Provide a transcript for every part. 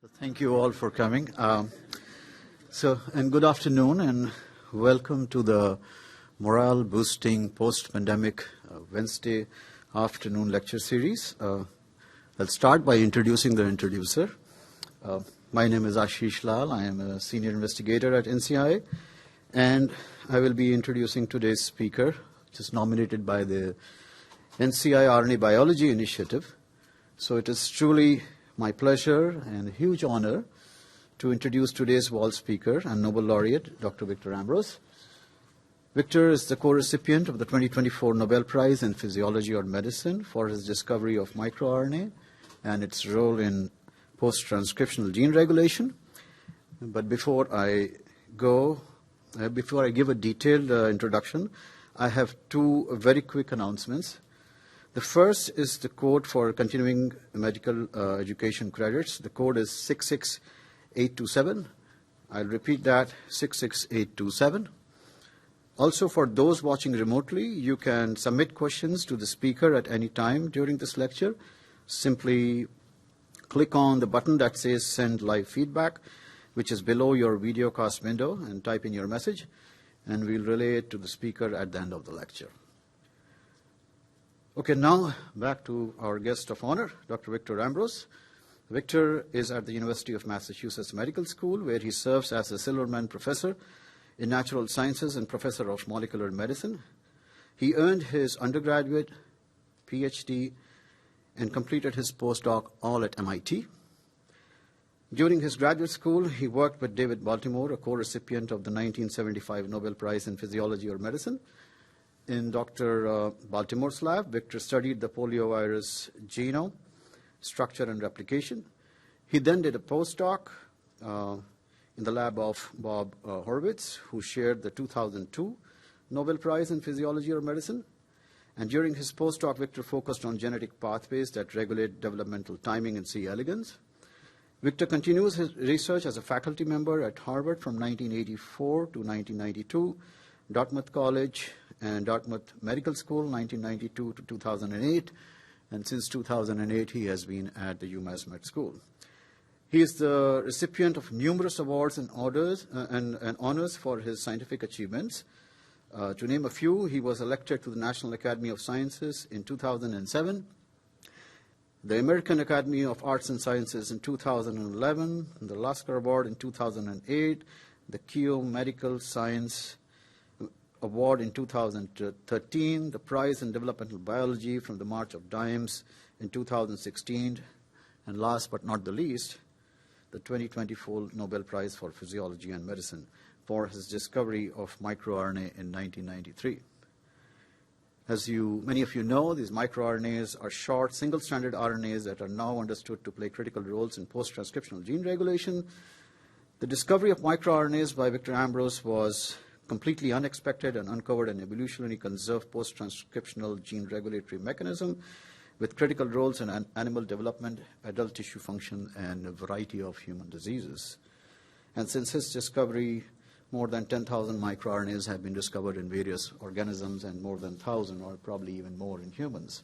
Thank you all for coming. And good afternoon and welcome to the morale boosting post-pandemic Wednesday afternoon lecture series. I'll start by introducing the introducer. My name is Ashish Lal. I am a senior investigator at NCI, and I will be introducing today's speaker, which is nominated by the NCI RNA Biology Initiative. So it is truly my pleasure and a huge honor to introduce today's WALS speaker and Nobel laureate, Dr. Victor Ambros. Victor is the co-recipient of the 2024 Nobel Prize in Physiology or Medicine for his discovery of microRNA and its role in post-transcriptional gene regulation. But before I give a detailed introduction, I have two very quick announcements. The first is the code for continuing medical education credits. The code is 66827. I'll repeat that, 66827. Also, for those watching remotely, you can submit questions to the speaker at any time during this lecture. Simply click on the button that says Send Live Feedback, which is below your videocast window, and type in your message, and we'll relay it to the speaker at the end of the lecture. Okay, now back to our guest of honor, Dr. Victor Ambros. Victor is at the University of Massachusetts Medical School, where he serves as a Silverman Professor in Natural Sciences and Professor of Molecular Medicine. He earned his undergraduate, PhD, and completed his postdoc all at MIT. During his graduate school, he worked with David Baltimore, a co-recipient of the 1975 Nobel Prize in Physiology or Medicine. In Dr. Baltimore's lab, Victor studied the poliovirus genome, structure, and replication. He then did a postdoc in the lab of Bob Horowitz, who shared the 2002 Nobel Prize in Physiology or Medicine. And during his postdoc, Victor focused on genetic pathways that regulate developmental timing in C. elegans. Victor continues his research as a faculty member at Harvard from 1984 to 1992, Dartmouth College and Dartmouth Medical School, 1992 to 2008, and since 2008 he has been at the UMass Med School. He is the recipient of numerous awards and honors for his scientific achievements. To name a few, he was elected to the National Academy of Sciences in 2007, the American Academy of Arts and Sciences in 2011, the Lasker Award in 2008, the Keough Medical Science Award in 2013, the Prize in Developmental Biology from the March of Dimes in 2016, and last but not the least, the 2024 Nobel Prize for Physiology and Medicine for his discovery of microRNA in 1993. As many of you know, these microRNAs are short, single-stranded RNAs that are now understood to play critical roles in post-transcriptional gene regulation. The discovery of microRNAs by Victor Ambros was completely unexpected and uncovered an evolutionarily conserved post-transcriptional gene regulatory mechanism with critical roles in animal development, adult tissue function, and a variety of human diseases. And since his discovery, more than 10,000 microRNAs have been discovered in various organisms and more than 1,000 or probably even more in humans.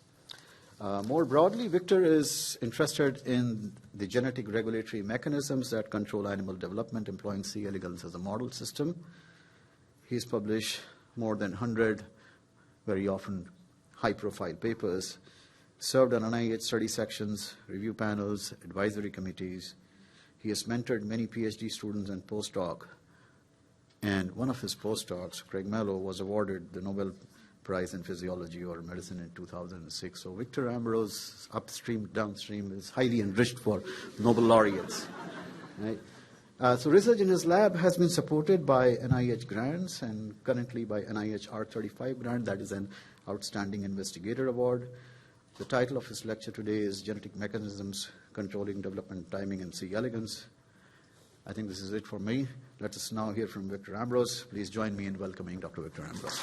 More broadly, Victor is interested in the genetic regulatory mechanisms that control animal development, employing C. elegans as a model system. He's published more than 100, very often high-profile papers, served on NIH study sections, review panels, advisory committees. He has mentored many PhD students and postdocs. And one of his postdocs, Craig Mello, was awarded the Nobel Prize in Physiology or Medicine in 2006. So Victor Ambros, upstream, downstream, is highly enriched for Nobel laureates. Right? So research in his lab has been supported by NIH grants and currently by NIH R35 grant, that is an Outstanding Investigator Award. The title of his lecture today is Genetic Mechanisms Controlling Development Timing in C. elegans. I think this is it for me. Let us now hear from Victor Ambros. Please join me in welcoming Dr. Victor Ambros.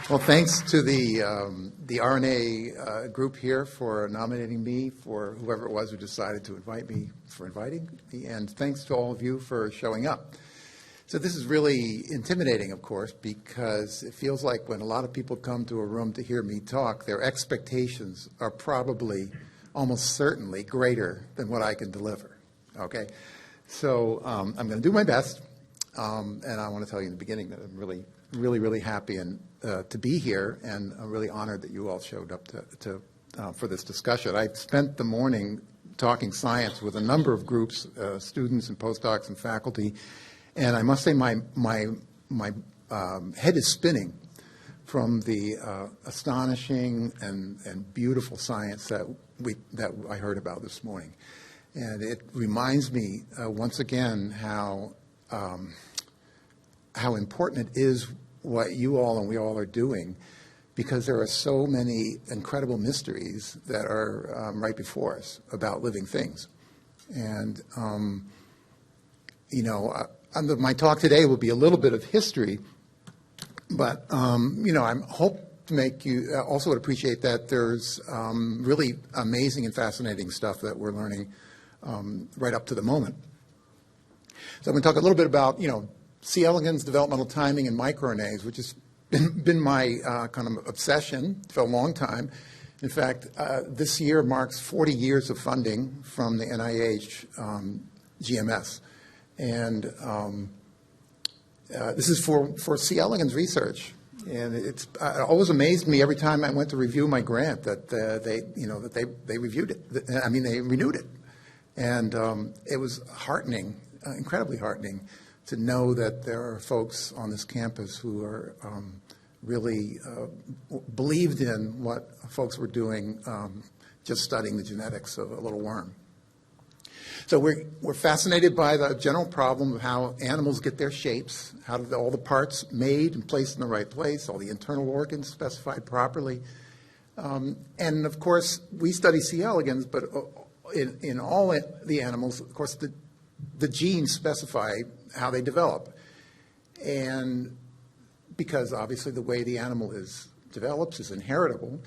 Well, thanks to the RNA group here for nominating me, for whoever it was who decided to invite me, for inviting me, and thanks to all of you for showing up. So this is really intimidating, of course, because it feels like when a lot of people come to a room to hear me talk, their expectations are probably almost certainly greater than what I can deliver, okay? So I'm going to do my best, and I want to tell you in the beginning that I'm really happy to be here, and I'm really honored that you all showed up for this discussion. I spent the morning talking science with a number of groups, students and postdocs and faculty, and I must say my head is spinning from the astonishing and beautiful science that I heard about this morning. And it reminds me once again how important it is what you all and we all are doing, because there are so many incredible mysteries that are right before us about living things. And, my talk today will be a little bit of history, but, I hope to make you also would appreciate that there's really amazing and fascinating stuff that we're learning right up to the moment. So I'm going to talk a little bit about, C. elegans, developmental timing, and microRNAs, which has been my kind of obsession for a long time. In fact, this year marks 40 years of funding from the NIH GMS. And this is for C. elegans research. And it always amazed me every time I went to review my grant that they reviewed it. They renewed it. And it was heartening, incredibly heartening, to know that there are folks on this campus who are really believed in what folks were doing just studying the genetics of a little worm. So we're fascinated by the general problem of how animals get their shapes, how do all the parts made and placed in the right place, all the internal organs specified properly. And of course, we study C. elegans, but in all the animals, of course, the genes specify how they develop. And because obviously the way the animal develops is inheritable.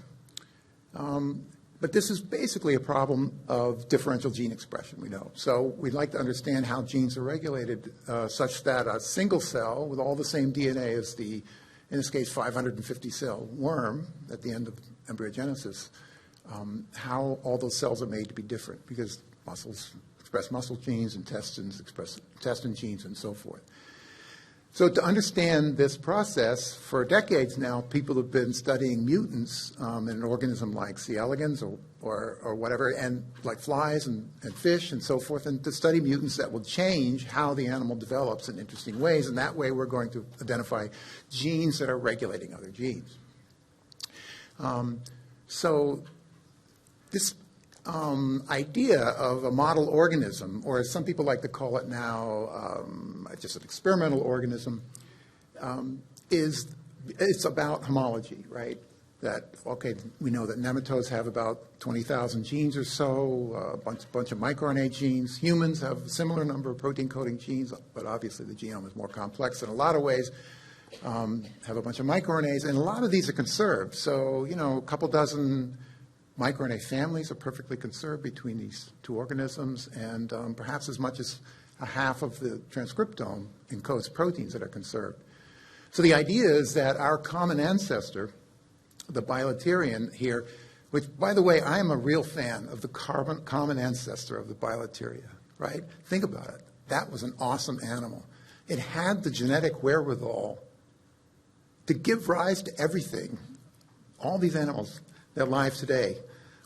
But this is basically a problem of differential gene expression, we know. So we'd like to understand how genes are regulated such that a single cell with all the same DNA as in this case, 550-cell worm at the end of embryogenesis, how all those cells are made to be different, because muscles express muscle genes, intestines express intestine genes, and so forth. So to understand this process, for decades now, people have been studying mutants in an organism like C. elegans or whatever, and like flies and fish and so forth, and to study mutants that will change how the animal develops in interesting ways, and that way we're going to identify genes that are regulating other genes. So this idea of a model organism, or as some people like to call it now, just an experimental organism, it's about homology, right? That, okay, we know that nematodes have about 20,000 genes or so, a bunch of microRNA genes. Humans have a similar number of protein-coding genes, but obviously the genome is more complex in a lot of ways. Have a bunch of microRNAs, and a lot of these are conserved. So, a couple dozen microRNA families are perfectly conserved between these two organisms, and perhaps as much as a half of the transcriptome encodes proteins that are conserved. So the idea is that our common ancestor, the bilaterian here, which, by the way, I am a real fan of the common ancestor of the bilateria, right? Think about it. That was an awesome animal. It had the genetic wherewithal to give rise to everything, all these animals that are alive today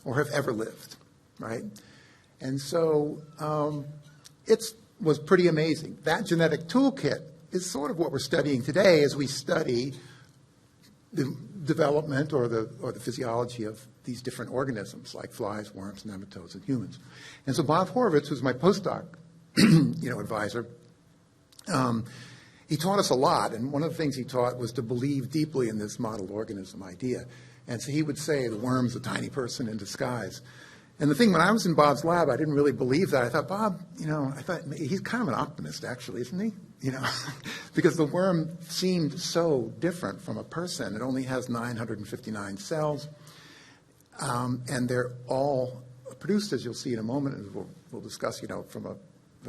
or have ever lived, right? And so it was pretty amazing. That genetic toolkit is sort of what we're studying today as we study the development or the physiology of these different organisms like flies, worms, nematodes, and humans. And so Bob Horowitz, who's my postdoc advisor, he taught us a lot, and one of the things he taught was to believe deeply in this model organism idea. And so he would say the worm's a tiny person in disguise. And the thing, when I was in Bob's lab, I didn't really believe that. I thought, Bob, I thought he's kind of an optimist, actually, isn't he? Because the worm seemed so different from a person. It only has 959 cells, and they're all produced, as you'll see in a moment, as we'll discuss, from a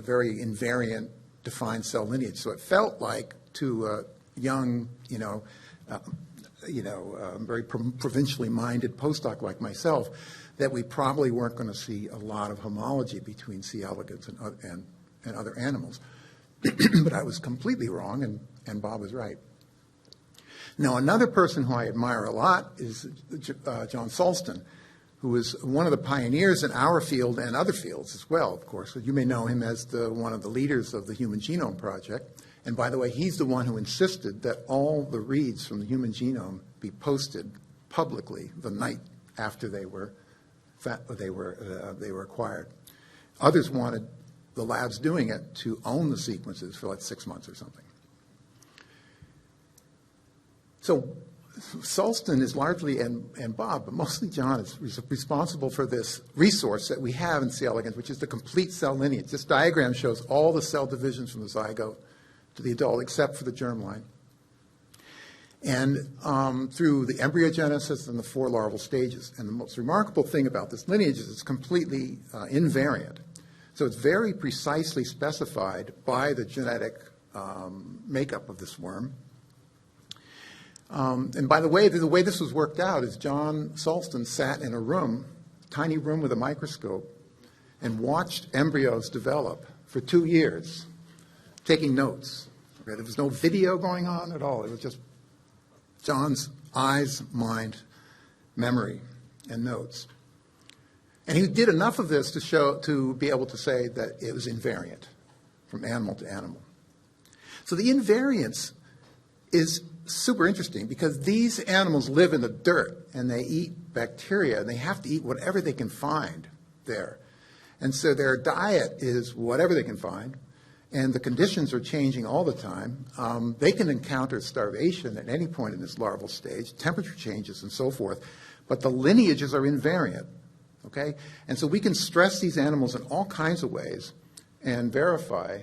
very invariant defined cell lineage. So it felt like to a young, very provincially minded postdoc like myself, that we probably weren't going to see a lot of homology between C. elegans and other animals. But I was completely wrong, and Bob was right. Now, another person who I admire a lot is John Sulston, who was one of the pioneers in our field and other fields as well, of course. You may know him as one of the leaders of the Human Genome Project. And by the way, he's the one who insisted that all the reads from the human genome be posted publicly the night after they were acquired. Others wanted the labs doing it to own the sequences for like 6 months or something. So Sulston is largely, and Bob, but mostly John, is responsible for this resource that we have in C. elegans, which is the complete cell lineage. This diagram shows all the cell divisions from the zygote to the adult, except for the germline. And through the embryogenesis and the 4 larval stages. And the most remarkable thing about this lineage is it's completely invariant. So it's very precisely specified by the genetic makeup of this worm. And by the way this was worked out is John Sulston sat in a room, tiny room with a microscope, and watched embryos develop for 2 years, taking notes. Okay? There was no video going on at all. It was just John's eyes, mind, memory, and notes. And he did enough of this to be able to say that it was invariant from animal to animal. So the invariance is super interesting because these animals live in the dirt and they eat bacteria and they have to eat whatever they can find there. And so their diet is whatever they can find, and the conditions are changing all the time. They can encounter starvation at any point in this larval stage, temperature changes and so forth, but the lineages are invariant. Okay? And so we can stress these animals in all kinds of ways and verify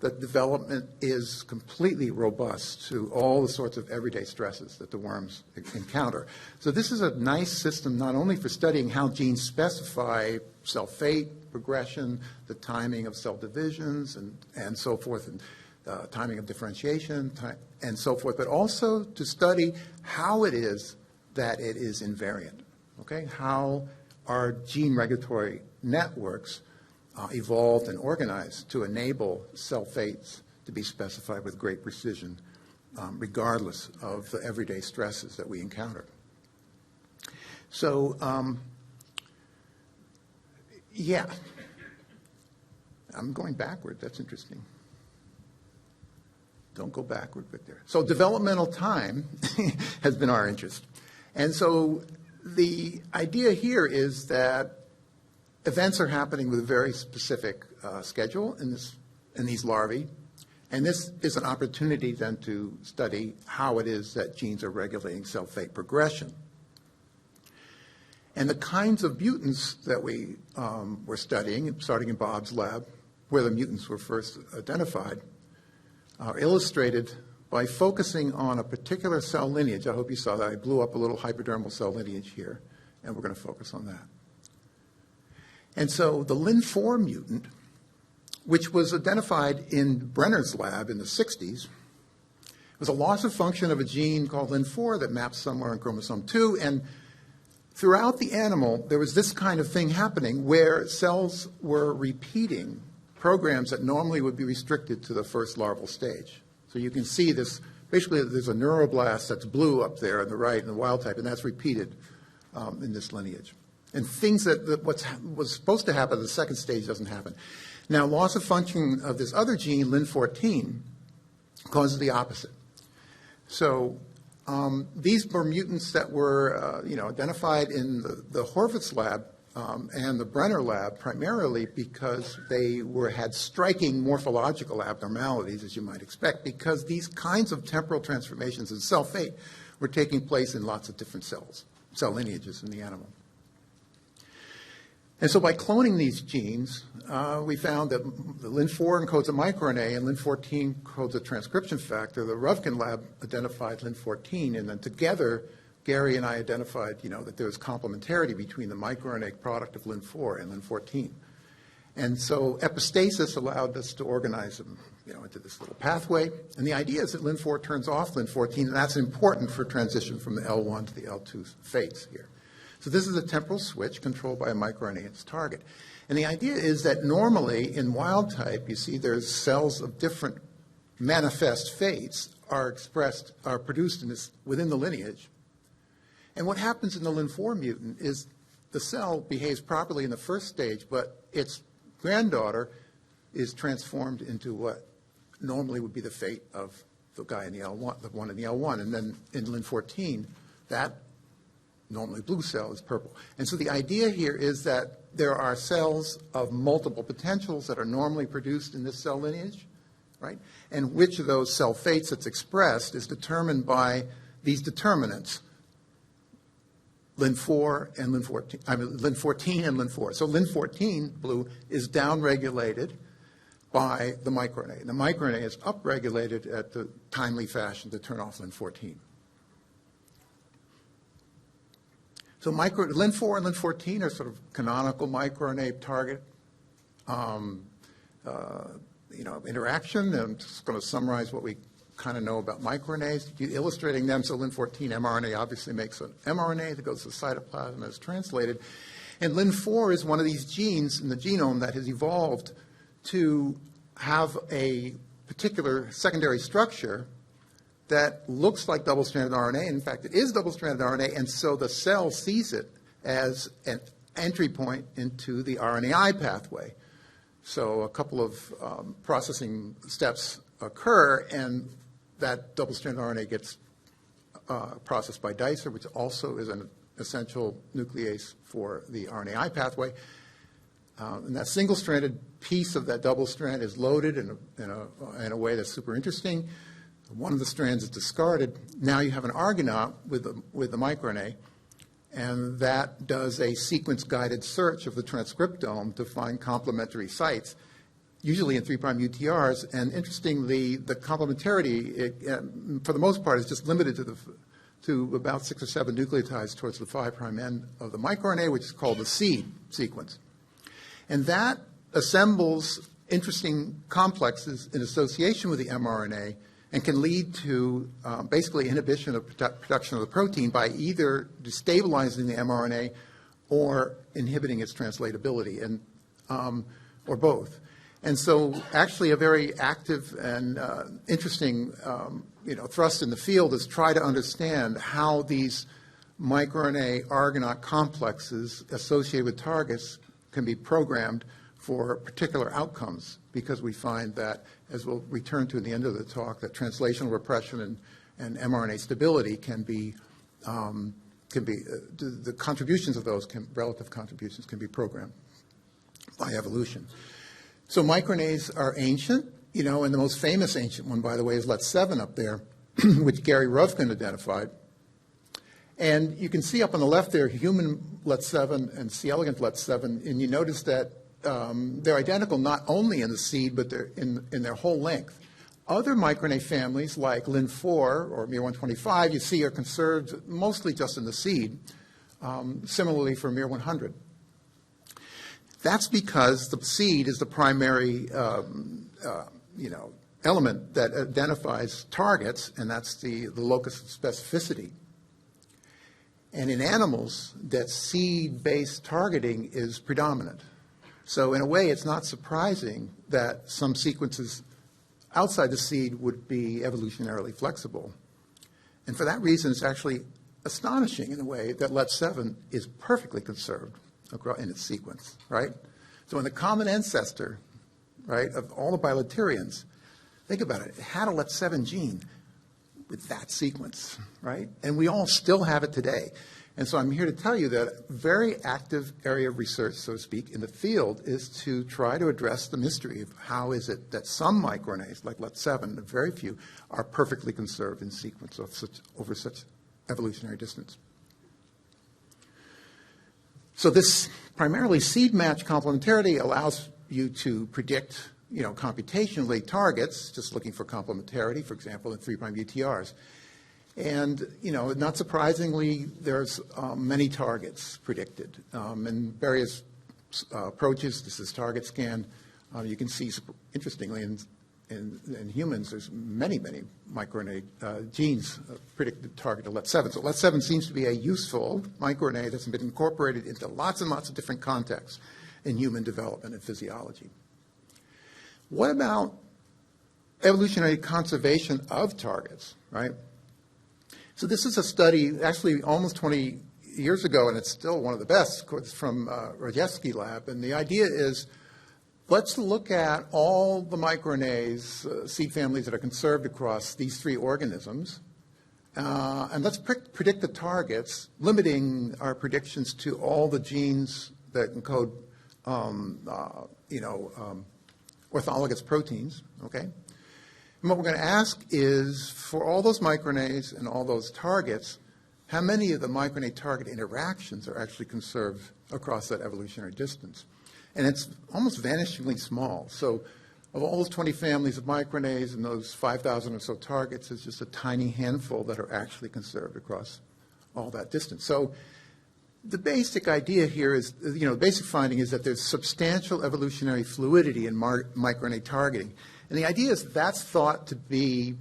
that development is completely robust to all the sorts of everyday stresses that the worms encounter. So this is a nice system not only for studying how genes specify cell fate, progression, the timing of cell divisions, and so forth, and timing of differentiation, and so forth, but also to study how it is that it is invariant. Okay? How our gene regulatory networks evolved and organized to enable cell fates to be specified with great precision, regardless of the everyday stresses that we encounter. So, yeah. I'm going backward. That's interesting. Don't go backward, Victor. So developmental time has been our interest. And so the idea here is that events are happening with a very specific schedule in these larvae, and this is an opportunity then to study how it is that genes are regulating cell fate progression. And the kinds of mutants that we were studying, starting in Bob's lab, where the mutants were first identified, are illustrated by focusing on a particular cell lineage. I hope you saw that. I blew up a little hypodermal cell lineage here, and we're going to focus on that. And so the Lin4 mutant, which was identified in Brenner's lab in the 60s, was a loss of function of a gene called Lin4 that maps somewhere in chromosome 2. And throughout the animal, there was this kind of thing happening where cells were repeating programs that normally would be restricted to the first larval stage. So you can see this. Basically, there's a neuroblast that's blue up there on the right in the wild type, and that's repeated in this lineage. And things that was supposed to happen at the second stage doesn't happen. Now, loss of function of this other gene, Lin14, causes the opposite. So these were mutants that were identified in the Horvitz lab and the Brenner lab primarily because they had striking morphological abnormalities, as you might expect, because these kinds of temporal transformations in cell fate were taking place in lots of different cell lineages in the animal. And so by cloning these genes, we found that the Lin4 encodes a microRNA and Lin14 encodes a transcription factor. The Ruvkin lab identified Lin14, and then together, Gary and I identified, that there was complementarity between the microRNA product of Lin4 and Lin14. And so epistasis allowed us to organize them, into this little pathway. And the idea is that Lin4 turns off Lin14, and that's important for transition from the L1 to the L2 fates here. So this is a temporal switch controlled by a microRNA its target. And the idea is that normally in wild type, you see there's cells of different manifest fates are produced within the lineage. And what happens in the Lin4 mutant is the cell behaves properly in the first stage, but its granddaughter is transformed into what normally would be the fate of the guy in the L1, the one in the L1. And then in Lin14, that normally blue cell is purple. And so the idea here is that there are cells of multiple potentials that are normally produced in this cell lineage, right? And which of those cell fates that's expressed is determined by these determinants, Lin4 and Lin14 and Lin4. So Lin14, blue, is downregulated by the microRNA. The microRNA is upregulated at the timely fashion to turn off Lin14. So Lin4 and Lin14 are sort of canonical microRNA target interaction. I'm just going to summarize what we kind of know about microRNAs, illustrating them. So Lin14 mRNA obviously makes an mRNA that goes to the cytoplasm and is translated. And Lin4 is one of these genes in the genome that has evolved to have a particular secondary structure that looks like double-stranded RNA. In fact, it is double-stranded RNA, and so the cell sees it as an entry point into the RNAi pathway. So a couple of processing steps occur, and that double-stranded RNA gets processed by dicer, which also is an essential nuclease for the RNAi pathway. And that single-stranded piece of that double strand is loaded in a way that's super interesting. One of the strands is discarded. Now you have an Argonaut with the microRNA, and that does a sequence-guided search of the transcriptome to find complementary sites, usually in 3' UTRs. And interestingly, the complementarity, for the most part, is just limited to about 6 or 7 nucleotides towards the 5' end of the microRNA, which is called the seed sequence. And that assembles interesting complexes in association with the mRNA and can lead to basically inhibition of production of the protein by either destabilizing the mRNA or inhibiting its translatability, and or both. And so actually a very active and interesting thrust in the field is try to understand how these microRNA Argonaut complexes associated with targets can be programmed for particular outcomes, because we find that, as we'll return to at the end of the talk, that translational repression and mRNA stability can be the contributions of those relative contributions can be programmed by evolution. So microRNAs are ancient, and the most famous ancient one, by the way, is LET7 up there, which Gary Ruvkin identified. And you can see up on the left there human LET7 and C. elegans LET7, and you notice that they're identical not only in the seed, but they're in their whole length. Other microRNA families like Lin4 or miR-125, you see, are conserved mostly just in the seed, similarly for miR-100. That's because the seed is the primary element that identifies targets, and that's the locus of specificity. And in animals, that seed-based targeting is predominant. So in a way, it's not surprising that some sequences outside the seed would be evolutionarily flexible. And for that reason, it's actually astonishing in a way that LET7 is perfectly conserved in its sequence, right? So in the common ancestor, right, of all the bilaterians, think about it, it had a LET7 gene with that sequence, right? And we all still have it today. And so I'm here to tell you that a very active area of research, so to speak, in the field is to try to address the mystery of how is it that some microRNAs, like LET7, very few, are perfectly conserved in sequence over such evolutionary distance. So this primarily seed-match complementarity allows you to predict, computationally targets, just looking for complementarity, for example, in 3' UTRs. And, not surprisingly, there's many targets predicted in various approaches. This is target scan. You can see, interestingly, in humans, there's many microRNA genes predicted to target to LET7. So LET7 seems to be a useful microRNA that's been incorporated into lots and lots of different contexts in human development and physiology. What about evolutionary conservation of targets, right? So this is a study actually almost 20 years ago, and it's still one of the best. It's from Rajewski lab, and the idea is, let's look at all the microRNAs, seed families that are conserved across these three organisms, and let's predict the targets, limiting our predictions to all the genes that encode, orthologous proteins, okay? And what we're going to ask is, for all those microRNAs and all those targets, how many of the microRNA target interactions are actually conserved across that evolutionary distance? And it's almost vanishingly small. So of all those 20 families of microRNAs and those 5,000 or so targets, it's just a tiny handful that are actually conserved across all that distance. So the basic idea here is, the basic finding is that there's substantial evolutionary fluidity in microRNA targeting. And the idea is that's thought to be,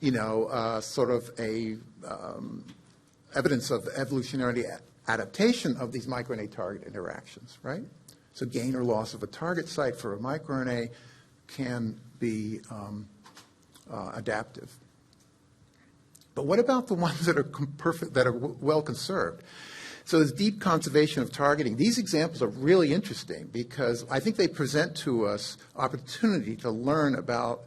sort of a evidence of evolutionary adaptation of these microRNA target interactions, right? So gain or loss of a target site for a microRNA can be adaptive. But what about the ones that are that are well conserved? So there's deep conservation of targeting. These examples are really interesting because I think they present to us opportunity to learn about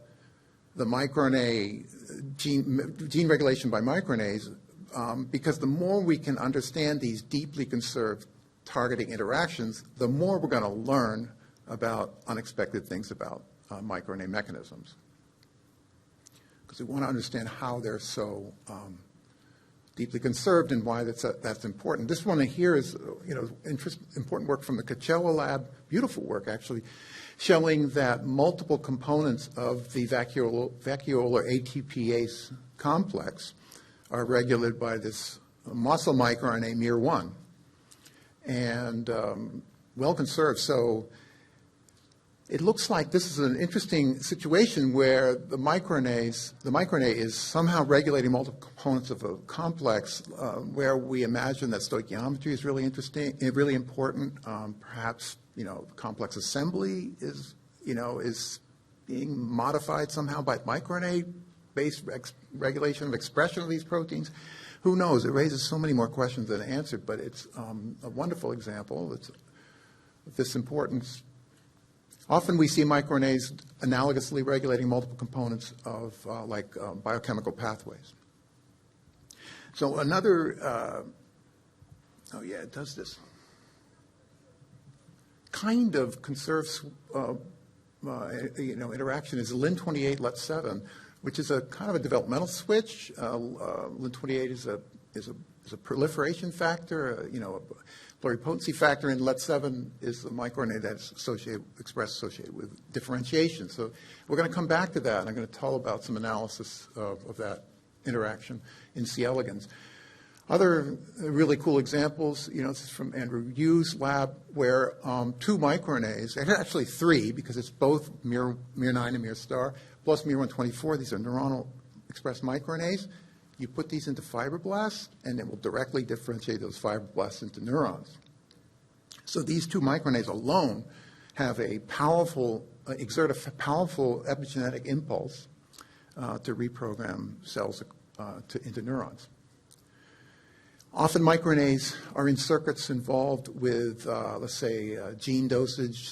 the microRNA gene regulation by microRNAs, because the more we can understand these deeply conserved targeting interactions, the more we're going to learn about unexpected things about microRNA mechanisms. Because we want to understand how they're so deeply conserved and why that's important. This one here is, important work from the Coachella lab, beautiful work actually, showing that multiple components of the vacuolar ATPase complex are regulated by this muscle microRNA miR1, and well conserved. So it looks like this is an interesting situation where the microRNA is somehow regulating multiple components of a complex, where we imagine that stoichiometry is really interesting, really important. Perhaps complex assembly is being modified somehow by microRNA-based regulation of expression of these proteins. Who knows? It raises so many more questions than answered, but it's a wonderful example of this importance. Often we see microRNAs analogously regulating multiple components of biochemical pathways. So another, it does this kind of conserved, interaction is Lin28 LET7, which is a kind of a developmental switch. Lin28 is a proliferation factor, a pluripotency factor, and LET7 is the microRNA that's associated with differentiation. So we're going to come back to that, and I'm going to tell about some analysis of that interaction in C. elegans. Other really cool examples, this is from Andrew Yu's lab, where two microRNAs, actually three, because it's both miR9 and miR star, plus miR124, these are neuronal expressed microRNAs. You put these into fibroblasts, and it will directly differentiate those fibroblasts into neurons. So these two microRNAs alone have exert a powerful epigenetic impulse to reprogram cells into neurons. Often microRNAs are in circuits involved with, let's say, gene dosage,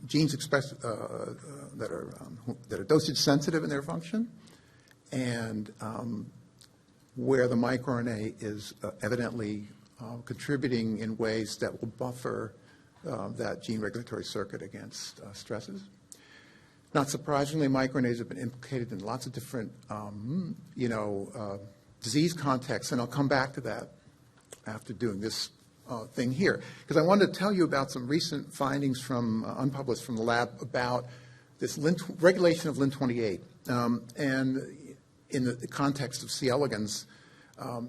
genes expressed that are dosage sensitive in their function, and where the microRNA is evidently contributing in ways that will buffer that gene regulatory circuit against stresses. Not surprisingly, microRNAs have been implicated in lots of different, disease contexts, and I'll come back to that after doing this thing here, because I wanted to tell you about some recent findings from unpublished from the lab about this regulation of Lin28, and in the context of C. elegans,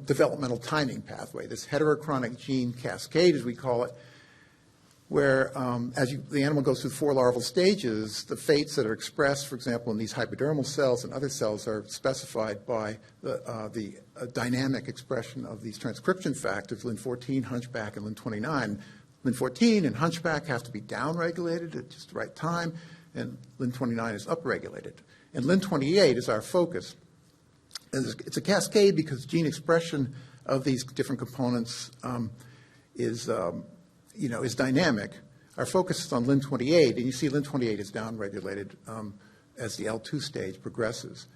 developmental timing pathway, this heterochronic gene cascade, as we call it. where the animal goes through 4 larval stages, the fates that are expressed, for example, in these hypodermal cells and other cells are specified by the dynamic expression of these transcription factors, Lin14, hunchback, and Lin29. Lin14 and hunchback have to be downregulated at just the right time, and Lin29 is upregulated. And Lin28 is our focus. And it's a cascade because gene expression of these different components is dynamic. Our focus is on Lin28, and you see Lin28 is downregulated as the L2 stage progresses.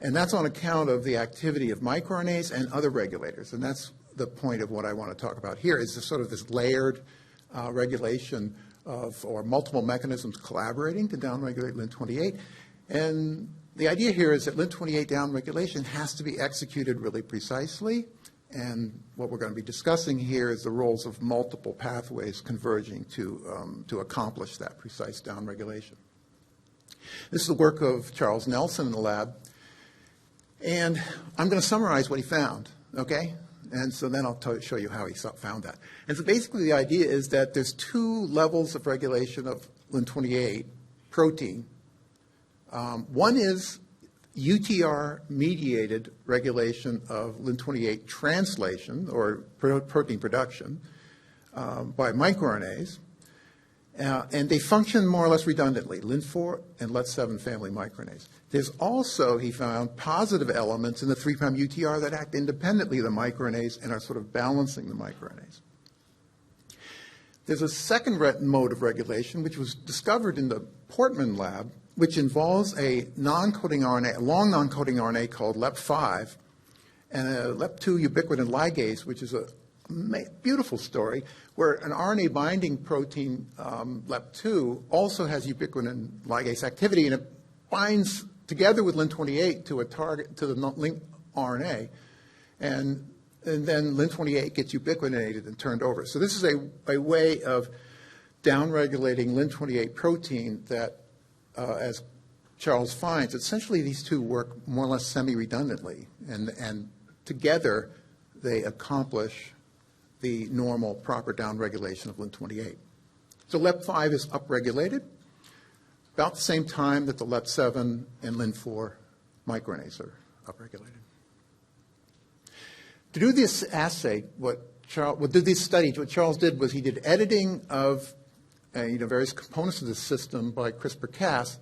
And that's on account of the activity of microRNAs and other regulators. And that's the point of what I want to talk about here, is this layered regulation or multiple mechanisms collaborating to downregulate Lin28. And the idea here is that Lin28 downregulation has to be executed really precisely. And what we're going to be discussing here is the roles of multiple pathways converging to accomplish that precise downregulation. This is the work of Charles Nelson in the lab. And I'm going to summarize what he found, okay? And so then I'll show you how he found that. And so basically the idea is that there's 2 levels of regulation of Lin28 protein. One is UTR-mediated regulation of Lin28 translation, or protein production, by microRNAs. And they function more or less redundantly, Lin4 and Let7 family microRNAs. There's also, he found, positive elements in the 3' UTR that act independently of the microRNAs and are sort of balancing the microRNAs. There's a second mode of regulation, which was discovered in the Portman lab, which involves a non-coding RNA, a long non-coding RNA called LEP5, and a LEP2 ubiquitin ligase, which is a beautiful story, where an RNA binding protein, LEP2, also has ubiquitin ligase activity, and it binds together with Lin28 to a target, to the linked RNA, and then Lin28 gets ubiquitinated and turned over. So this is a way of downregulating Lin28 protein that, as Charles finds, essentially these 2 work more or less semi-redundantly, and together they accomplish the normal proper downregulation of Lin28. So LEP5 is upregulated about the same time that the Let7 and Lin4 microRNAs are upregulated. To do this assay, what Charles did was he did editing of various components of the system by CRISPR-Cas,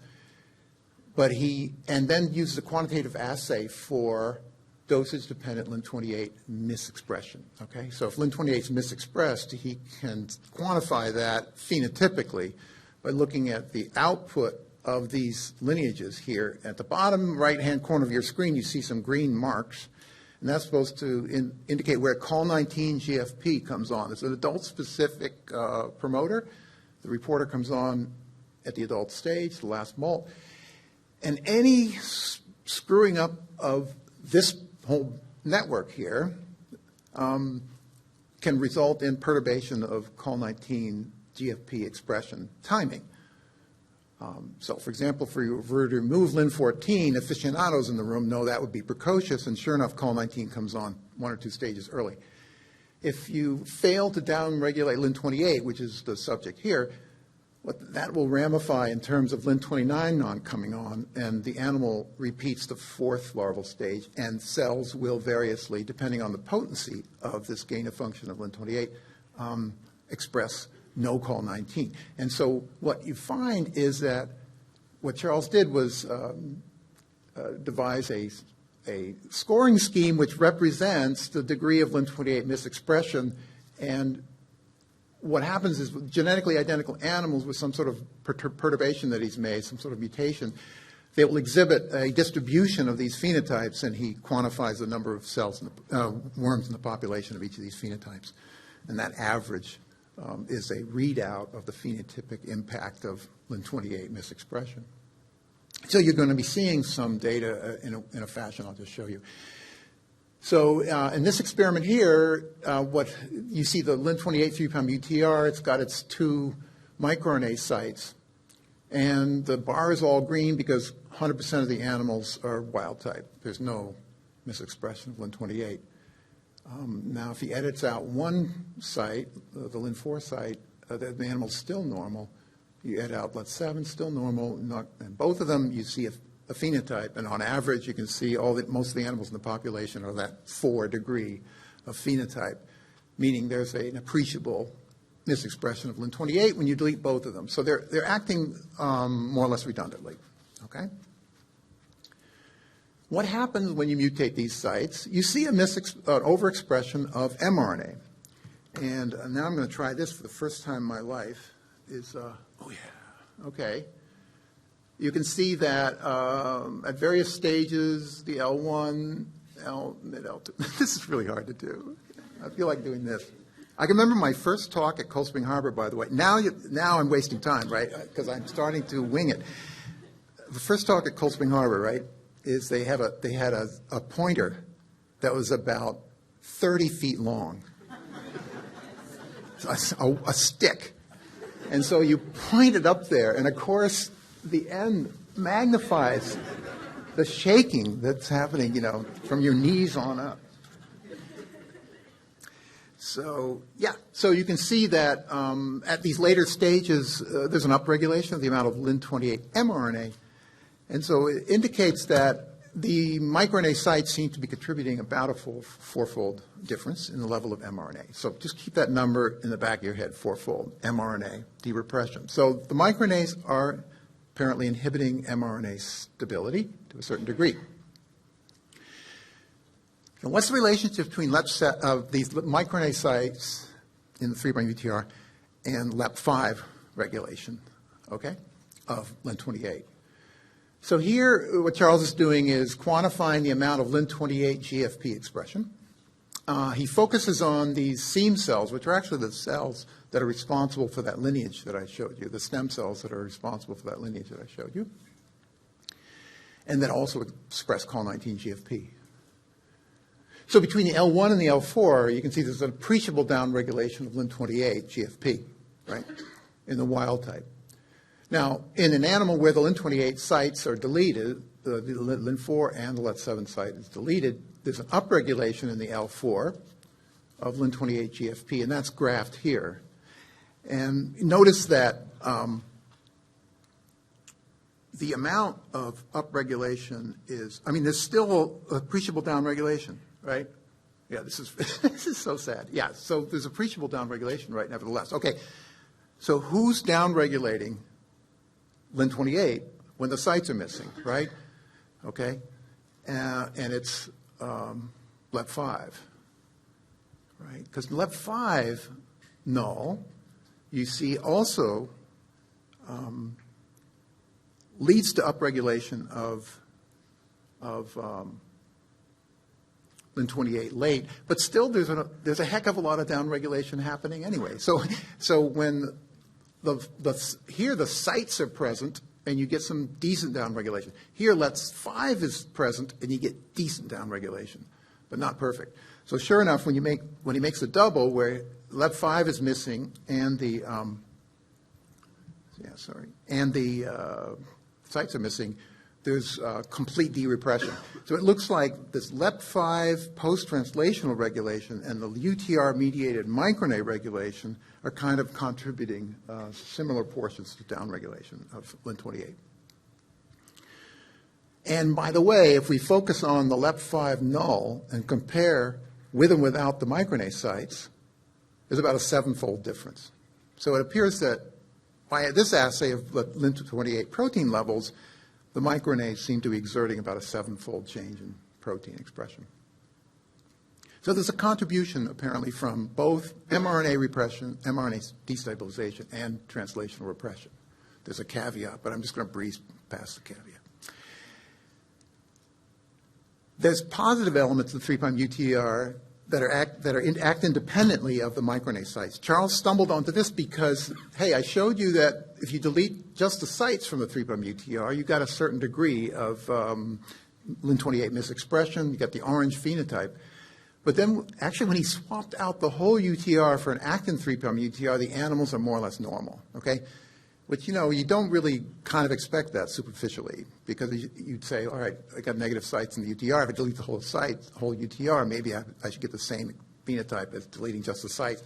and then used a quantitative assay for dosage-dependent Lin28 misexpression. Okay, so if Lin28 is misexpressed, he can quantify that phenotypically by looking at the output of these lineages here. At the bottom right-hand corner of your screen, you see some green marks, and that's supposed to indicate where Col19 GFP comes on. It's an adult-specific promoter. The reporter comes on at the adult stage, the last molt, and any screwing up of this whole network here can result in perturbation of Col19 GFP expression timing. So, for example, if we were to remove Lin14, aficionados in the room know that would be precocious, and sure enough, Col19 comes on 1 or 2 stages early. If you fail to downregulate Lin28, which is the subject here, that will ramify in terms of Lin29 not coming on, and the animal repeats the 4th larval stage, and cells will variously, depending on the potency of this gain of function of Lin28, express no Col19. And so what you find is that what Charles did was devise a scoring scheme which represents the degree of Lin28 misexpression, and what happens is with genetically identical animals with some sort of perturbation that he's made, some sort of mutation, they will exhibit a distribution of these phenotypes, and he quantifies the number of cells, worms in the population of each of these phenotypes. And that average is a readout of the phenotypic impact of Lin28 misexpression. So you're going to be seeing some data in a fashion I'll just show you. So in this experiment here, what you see the Lin28 3' UTR, it's got its 2 microRNA sites. And the bar is all green because 100% of the animals are wild type. There's no misexpression of Lin28. Now, if he edits out one site, the Lin4 site, the animal's still normal. You edit out LET7, still normal. And both of them, you see a phenotype. And on average, you can see most of the animals in the population are that 4 degree of phenotype, meaning there's an appreciable misexpression of Lin28 when you delete both of them. So they're acting more or less redundantly. Okay? What happens when you mutate these sites? You see an overexpression of mRNA. And now I'm going to try this for the first time in my life. Oh yeah, okay. You can see that at various stages, the L1, mid L2. This is really hard to do. I feel like doing this. I can remember my first talk at Cold Spring Harbor, by the way. Now I'm wasting time, right? Because I'm starting to wing it. The first talk at Cold Spring Harbor, right, is they had a pointer that was about 30 feet long, a stick. And so you point it up there, and of course, the end magnifies the shaking that's happening, from your knees on up. So, yeah, so you can see that at these later stages, there's an upregulation of the amount of Lin28 mRNA. And so it indicates that the microRNA sites seem to be contributing about a fourfold difference in the level of mRNA. So just keep that number in the back of your head, fourfold mRNA derepression. So the microRNAs are apparently inhibiting mRNA stability to a certain degree. And what's the relationship between these microRNA sites in the 3' UTR and LEP5 regulation, okay, of Lin28? So here, what Charles is doing is quantifying the amount of Lin28 GFP expression. He focuses on these seam cells, which are actually the cells that are responsible for that lineage that I showed you, the stem cells that are responsible for that lineage that I showed you, and that also express Col19 GFP. So between the L1 and the L4, you can see there's an appreciable downregulation of Lin28 GFP, right, in the wild type. Now, in an animal where the Lin28 sites are deleted, the Lin4 and the LET7 site is deleted, there's an upregulation in the L4 of Lin28 GFP, and that's graphed here. And notice that the amount of upregulation there's still appreciable downregulation, right? Yeah, this is so sad. Yeah, so there's appreciable downregulation, right, nevertheless. Okay, so who's downregulating Lin28 when the sites are missing, right? Okay, and it's LEP5, right? Because LEP5 null, you see also leads to upregulation of Lin28 late, but still there's a heck of a lot of downregulation happening anyway. So when here the sites are present and you get some decent downregulation. Here LET5 is present and you get decent downregulation, but not perfect. So sure enough, when he makes a double where LET5 is missing and the sites are missing, there's complete derepression. So it looks like this LEP5 post-translational regulation and the UTR-mediated microRNA regulation are kind of contributing similar portions to downregulation of Lin28. And by the way, if we focus on the LEP5 null and compare with and without the microRNA sites, there's about a 7-fold difference. So it appears that by this assay of Lin28 protein levels, the microRNAs seem to be exerting about a 7-fold change in protein expression. So there's a contribution, apparently, from both mRNA repression, mRNA destabilization, and translational repression. There's a caveat, but I'm just going to breeze past the caveat. There's positive elements of the 3' UTR that act independently of the microRNA sites. Charles stumbled onto this because, hey, I showed you that if you delete just the sites from the 3' UTR, you got a certain degree of Lin28 misexpression, you got the orange phenotype. But then, actually, when he swapped out the whole UTR for an actin 3' UTR, the animals are more or less normal, okay? Which, you don't really kind of expect that superficially, because you'd say, all right, I got negative sites in the UTR. If I delete the whole UTR, maybe I should get the same phenotype as deleting just the sites.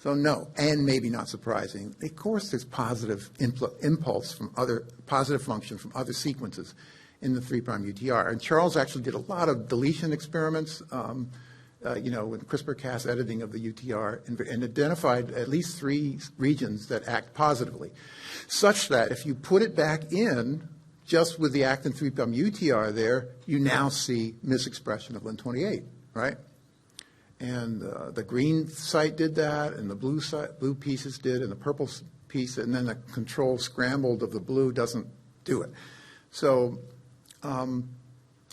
So no, and maybe not surprising. Of course, there's positive impulse from positive function from other sequences in the 3' UTR. And Charles actually did a lot of deletion experiments, with CRISPR-Cas editing of the UTR, and identified at least 3 regions that act positively, such that if you put it back in just with the actin 3' UTR there, you now see misexpression of Lin28, right? And the green site did that, and the blue pieces did, and the purple piece, and then the control scrambled of the blue doesn't do it. So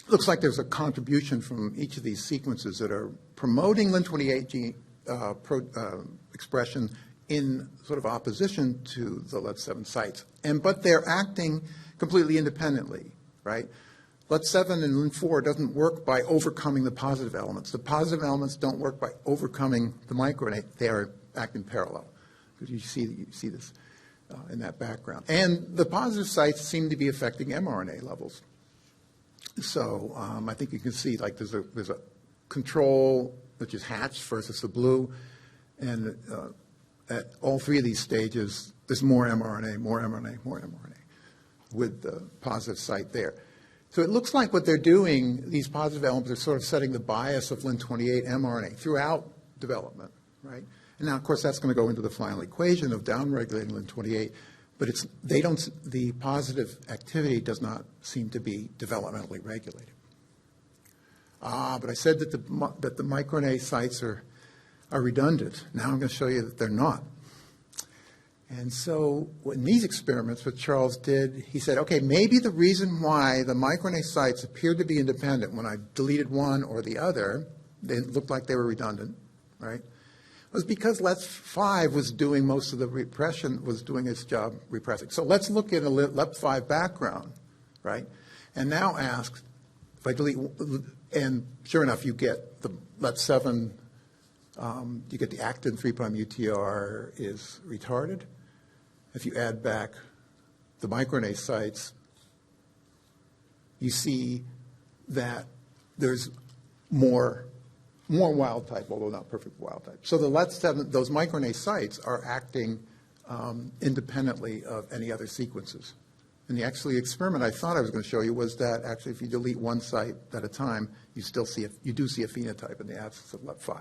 looks like there's a contribution from each of these sequences that are promoting Lin28 gene expression in sort of opposition to the LET7 sites. But they're acting completely independently, right? LET7 and Lin4 doesn't work by overcoming the positive elements. The positive elements don't work by overcoming the microRNA. They are acting parallel. Because you see this in that background. And the positive sites seem to be affecting mRNA levels. So I think you can see like there's a control, which is hatched versus the blue. And at all 3 of these stages, there's more mRNA, more mRNA, more mRNA with the positive site there. So it looks like what they're doing, these positive elements are sort of setting the bias of Lin28 mRNA throughout development, right? And now, of course, that's going to go into the final equation of downregulating Lin28, but the positive activity does not seem to be developmentally regulated. But I said that the microRNA sites are redundant. Now I'm going to show you that they're not. And so in these experiments, what Charles did, he said, okay, maybe the reason why the microRNA sites appeared to be independent when I deleted one or the other, they looked like they were redundant, right, was because LET5 was doing most of the repression, was doing its job repressing. So let's look at a LET5 background, right, and now ask, if I delete, and sure enough, you get the LET7, you get the actin 3' UTR is retarded. If you add back the microRNA sites, you see that there's more wild type, although not perfect wild type. So the LET7, those microRNA sites are acting independently of any other sequences. And the experiment I thought I was going to show you was that actually if you delete one site at a time, you do see a phenotype in the absence of LET5.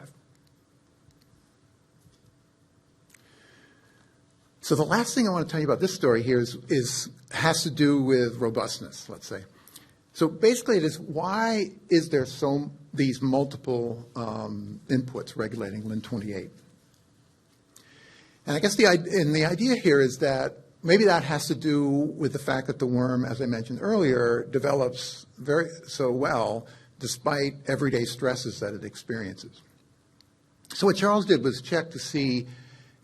So the last thing I want to tell you about this story here has to do with robustness, let's say. So basically it is, why is there these multiple inputs regulating Lin28? And I guess the idea here is that maybe that has to do with the fact that the worm, as I mentioned earlier, develops so well despite everyday stresses that it experiences. So what Charles did was check to see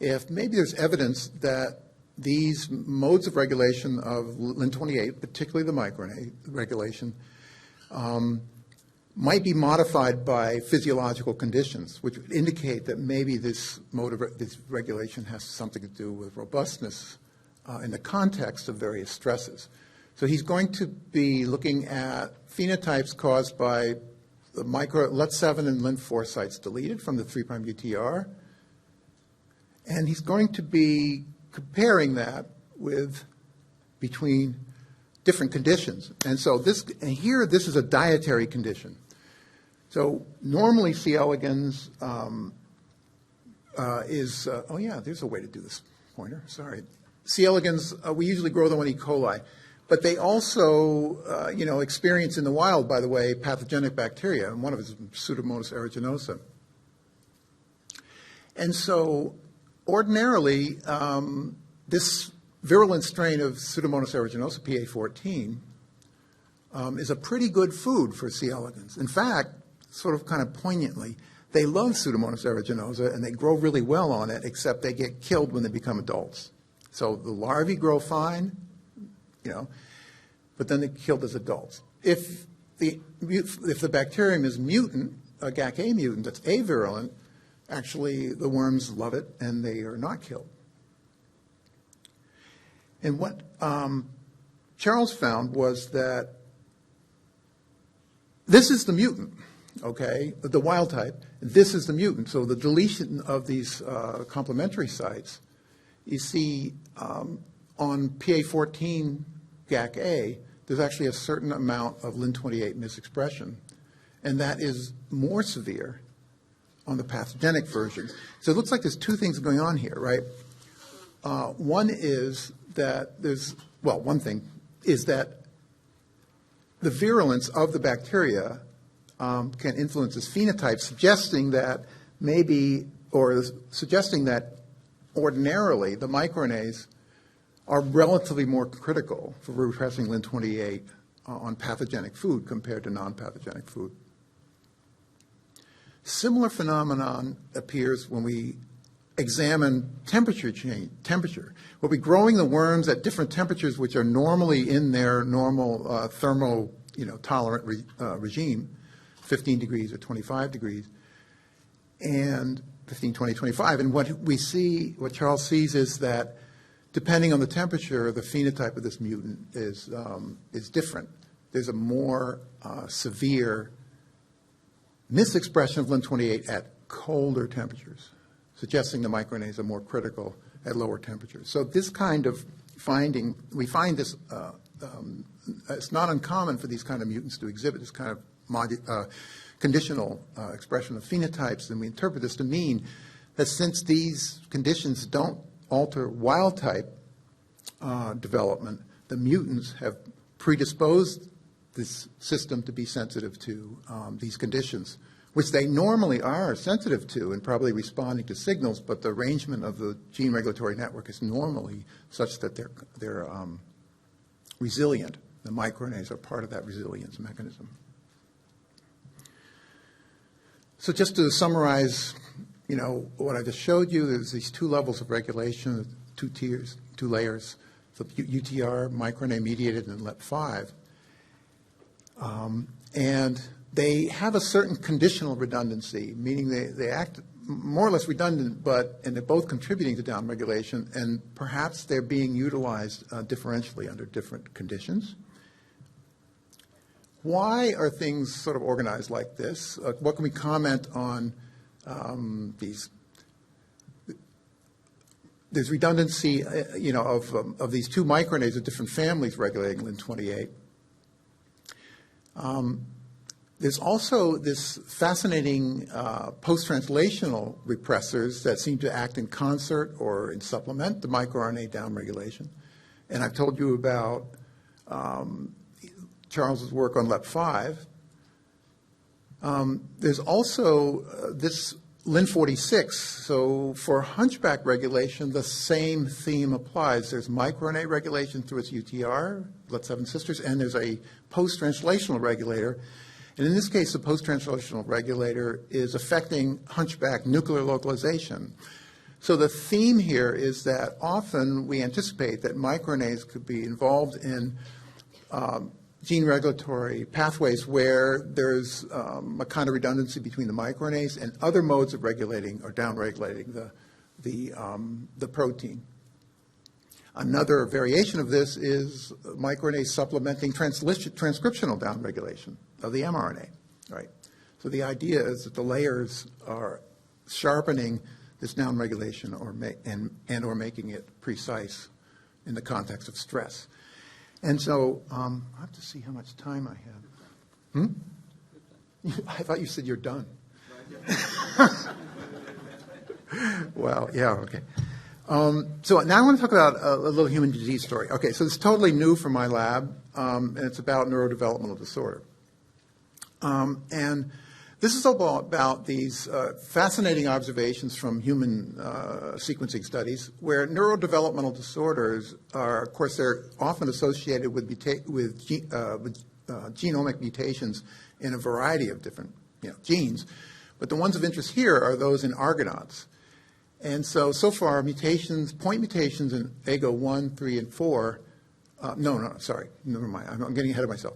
if maybe there's evidence that these modes of regulation of Lin28, particularly the microRNA regulation, might be modified by physiological conditions, which would indicate that maybe this mode of this regulation has something to do with robustness in the context of various stresses. So he's going to be looking at phenotypes caused by the LET7 and Lin4 sites deleted from the 3' UTR. And he's going to be comparing that between different conditions. And so this is a dietary condition. So normally C. elegans there's a way to do this pointer, sorry. C. elegans, we usually grow them on E. coli. But they also, experience in the wild, by the way, pathogenic bacteria, and one of it is Pseudomonas aeruginosa. And so ordinarily, this virulent strain of Pseudomonas aeruginosa, PA14, is a pretty good food for C. elegans. In fact, sort of kind of poignantly, they love Pseudomonas aeruginosa and they grow really well on it, except they get killed when they become adults. So the larvae grow fine, but then they're killed as adults. If the bacterium is mutant, a GAC-A mutant that's avirulent, actually the worms love it and they are not killed. And what Charles found was that this is the mutant. okay, the wild type. This is the mutant. So the deletion of these complementary sites, you see on PA14 GAC-A, there's actually a certain amount of Lin28 misexpression, and that is more severe on the pathogenic version. So it looks like there's two things going on here, right? One is that one thing is that the virulence of the bacteria can influence this phenotype, suggesting that ordinarily the microRNAs are relatively more critical for repressing Lin28 on pathogenic food compared to non-pathogenic food. Similar phenomenon appears when we examine temperature change. We'll be growing the worms at different temperatures which are normally in their normal thermal tolerant regime, 15 degrees or 25 degrees, and 15, 20, 25. And what Charles sees is that depending on the temperature, the phenotype of this mutant is different. There's a more severe misexpression of Lin28 at colder temperatures, suggesting the microRNAs are more critical at lower temperatures. So this kind of finding, we find this, it's not uncommon for these kind of mutants to exhibit this kind of conditional expression of phenotypes, and we interpret this to mean that since these conditions don't alter wild type development, the mutants have predisposed this system to be sensitive to these conditions, which they normally are sensitive to and probably responding to signals, but the arrangement of the gene regulatory network is normally such that they're resilient. The microRNAs are part of that resilience mechanism. So just to summarize, what I just showed you, there's these two levels of regulation, two tiers, two layers, so UTR, microRNA mediated, and LEP5. And they have a certain conditional redundancy, meaning they act more or less redundant, and they're both contributing to downregulation, and perhaps they're being utilized differentially under different conditions. Why are things sort of organized like this? What can we comment on these? There's redundancy, of these two microRNAs of different families regulating Lin28. There's also this fascinating post-translational repressors that seem to act in concert or in supplement the microRNA downregulation. And I've told you about Charles's work on LEP5. There's also this Lin46. So for hunchback regulation, the same theme applies. There's microRNA regulation through its UTR, LET7 sisters, and there's a post-translational regulator. And in this case, the post-translational regulator is affecting hunchback nuclear localization. So the theme here is that often we anticipate that microRNAs could be involved in gene regulatory pathways where there's a kind of redundancy between the microRNAs and other modes of regulating or downregulating the protein. Another variation of this is microRNAs supplementing transcriptional downregulation of the mRNA, right? So the idea is that the layers are sharpening this downregulation or making it precise in the context of stress. And so I have to see how much time I have. I thought you said you're done. Well, yeah, okay. So now I want to talk about a little human disease story. Okay, so it's totally new for my lab, and it's about neurodevelopmental disorder. And this is all about these fascinating observations from human sequencing studies where neurodevelopmental disorders are, of course, they're often associated with genomic mutations in a variety of different genes. But the ones of interest here are those in argonauts. And so far, point mutations in AGO1, 3, and 4, sorry, never mind, I'm getting ahead of myself.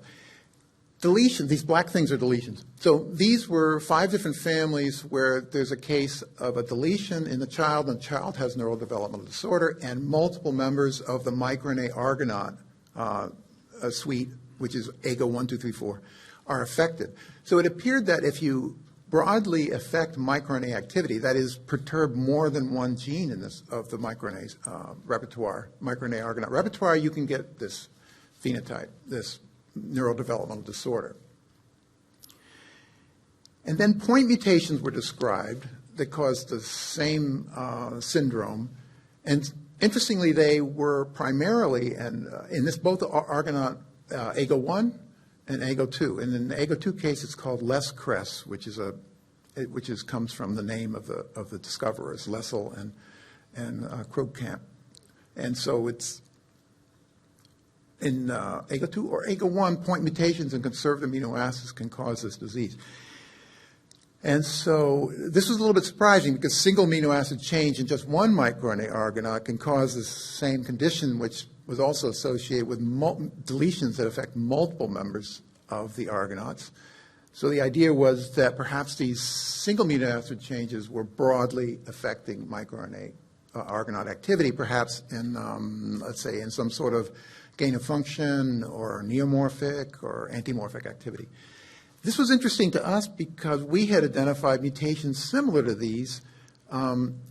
Deletions, these black things are deletions. So these were 5 different families where there's a case of a deletion in the child, and the child has neurodevelopmental disorder, and multiple members of the microRNA argonaut suite, which is AGO1, 2, 3, 4, are affected. So it appeared that if you broadly affect microRNA activity, that is, perturb more than one gene in this of the microRNA's repertoire, microRNA argonaute repertoire, you can get this phenotype, this neurodevelopmental disorder. And then point mutations were described that caused the same syndrome. And interestingly, they were primarily, and in this both argonaute AGO1 and AGO2. And in the AGO2 case, it's called Les-Cress, which comes from the name of the discoverers, Lessel and Krogkamp. And so it's in AGO2 or AGO1, point mutations in conserved amino acids can cause this disease. And so this was a little bit surprising because single amino acid change in just one microRNA argonaute can cause the same condition, which was also associated with deletions that affect multiple members of the argonauts. So the idea was that perhaps these single amino acid changes were broadly affecting microRNA argonaute activity, perhaps in, let's say, in some sort of gain of function or neomorphic or antimorphic activity. This was interesting to us because we had identified mutations similar to these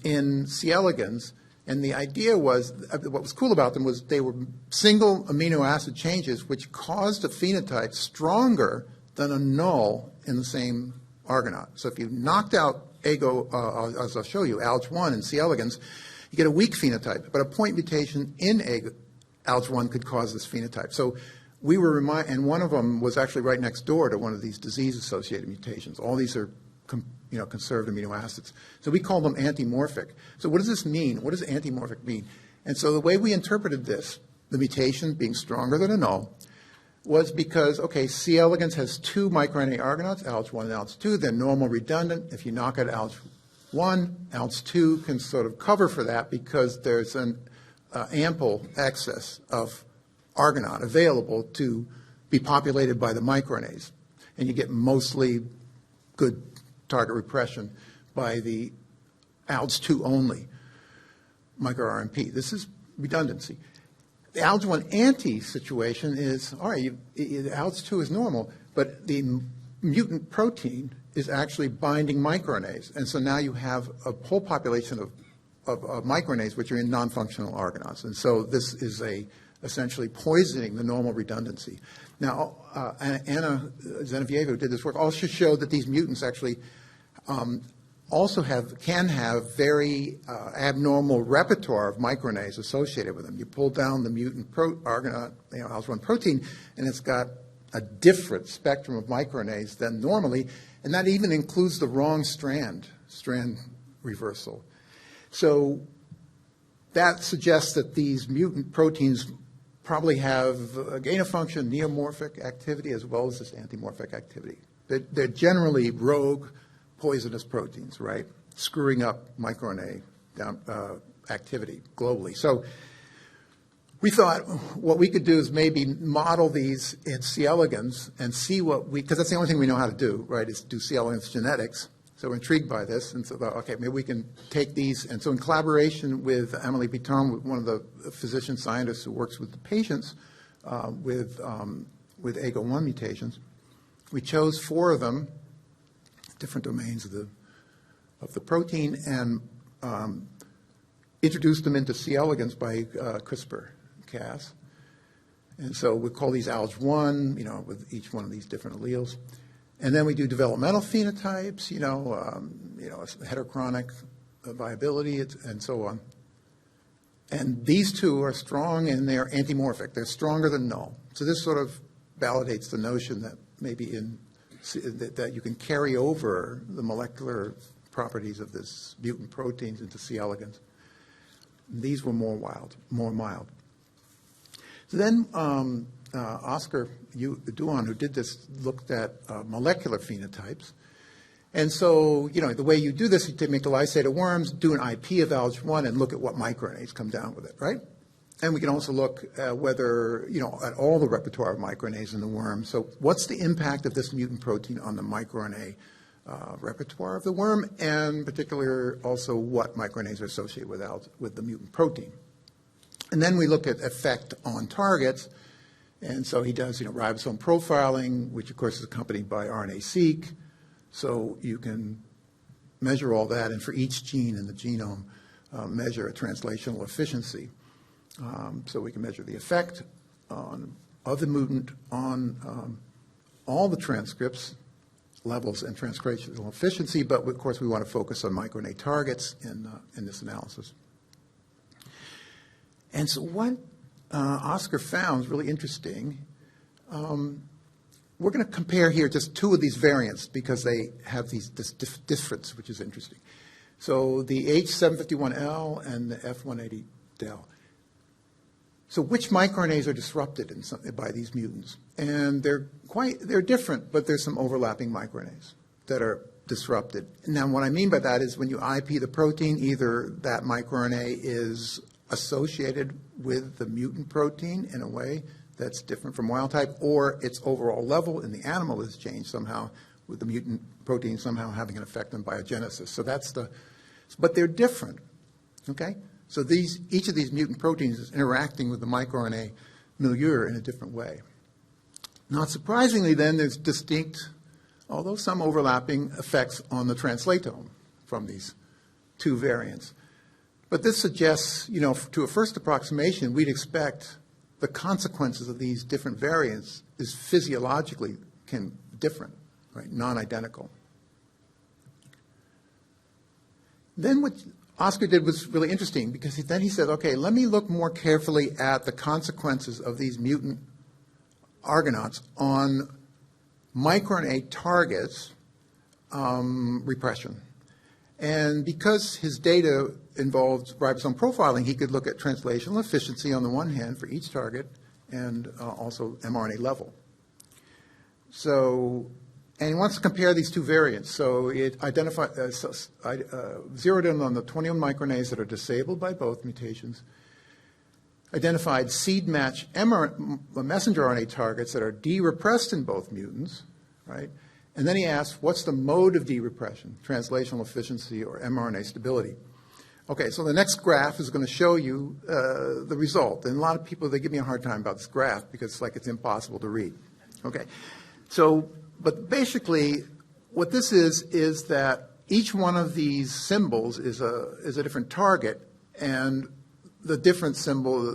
in C. elegans, and the idea was, what was cool about them was they were single amino acid changes which caused a phenotype stronger than a null in the same argonaute. So if you knocked out AGO, as I'll show you, ALG1 in C. elegans, you get a weak phenotype, but a point mutation in ALG1 could cause this phenotype. So we were reminded, and one of them was actually right next door to one of these disease-associated mutations. All these are conserved amino acids. So we call them antimorphic. So what does this mean? What does antimorphic mean? And so the way we interpreted this, the mutation being stronger than a null, was because, okay, C. elegans has two microRNA argonauts, ALG1 and ALG2. They're normal redundant. If you knock out ALG1, ALG2 can sort of cover for that because there's an ample excess of argonaute available to be populated by the microRNAs. And you get mostly good target repression by the ALG2 only microRNP. This is redundancy. The ALG1 anti situation is, all right, ALG2 is normal, but the mutant protein is actually binding microRNAs. And so now you have a whole population of microRNAs which are in non-functional argonauts. And so this is essentially poisoning the normal redundancy. Now, Anna Zenovieva, who did this work, also showed that these mutants actually also can have very abnormal repertoire of microRNAs associated with them. You pull down the mutant argonaute, ALG1 protein, and it's got a different spectrum of microRNAs than normally, and that even includes the wrong strand reversal. So that suggests that these mutant proteins probably have a gain-of-function neomorphic activity as well as this antimorphic activity. They're generally rogue, poisonous proteins, right, screwing up microRNA activity globally. So we thought what we could do is maybe model these in C. elegans and see what because that's the only thing we know how to do, right, is do C. elegans genetics. So we're intrigued by this, and so thought, okay, maybe we can take these. And so in collaboration with Emily Piton, one of the physician scientists who works with the patients with AGO1 mutations, we chose 4 of them, different domains of the protein, and introduced them into C. elegans by CRISPR-Cas. And so we call these ALG1, with each one of these different alleles. And then we do developmental phenotypes, heterochronic viability, and so on. And these 2 are strong and they're antimorphic. They're stronger than null. So this sort of validates the notion that maybe that you can carry over the molecular properties of this mutant proteins into C. elegans. These were more mild. So then Oscar Duan, who did this, looked at molecular phenotypes. And so, the way you do this is to make the lysate of worms, do an IP of ALG1, and look at what microRNAs come down with it, right? And we can also look at whether, at all the repertoire of microRNAs in the worm. So what's the impact of this mutant protein on the microRNA repertoire of the worm, and in particular also what microRNAs are associated with the mutant protein. And then we look at effect on targets. And so he does, ribosome profiling, which of course is accompanied by RNA-seq. So you can measure all that, and for each gene in the genome, measure a translational efficiency. So we can measure the effect of the mutant on all the transcripts, levels, and translational efficiency, but of course we want to focus on microRNA targets in this analysis. And so what Oscar found is really interesting. We're going to compare here just two of these variants because they have this difference, which is interesting. So the H751L and the F180Del. So which microRNAs are disrupted by these mutants? And they're different, but there's some overlapping microRNAs that are disrupted. Now, what I mean by that is when you IP the protein, either that microRNA is associated with the mutant protein in a way that's different from wild type, or its overall level in the animal is changed somehow with the mutant protein somehow having an effect on biogenesis. So but they're different, okay? So each of these mutant proteins is interacting with the microRNA milieu in a different way. Not surprisingly, then, there's distinct, although some overlapping, effects on the translatome from these two variants. But this suggests, to a first approximation, we'd expect the consequences of these different variants is physiologically different, right, non-identical. Then what Oscar did was really interesting because then he said, okay, let me look more carefully at the consequences of these mutant argonauts on microRNA targets repression. And because his data involved ribosome profiling, he could look at translational efficiency on the one hand for each target and also mRNA level. So, and he wants to compare these two variants. So it zeroed in on the 21 microRNAs that are disabled by both mutations, identified seed match messenger RNA targets that are de-repressed in both mutants, right? And then he asked, what's the mode of de-repression, translational efficiency or mRNA stability? Okay, so the next graph is going to show you the result. And a lot of people, they give me a hard time about this graph because it's impossible to read. Okay, so, but basically what this is that each one of these symbols is a different target, and the different symbol,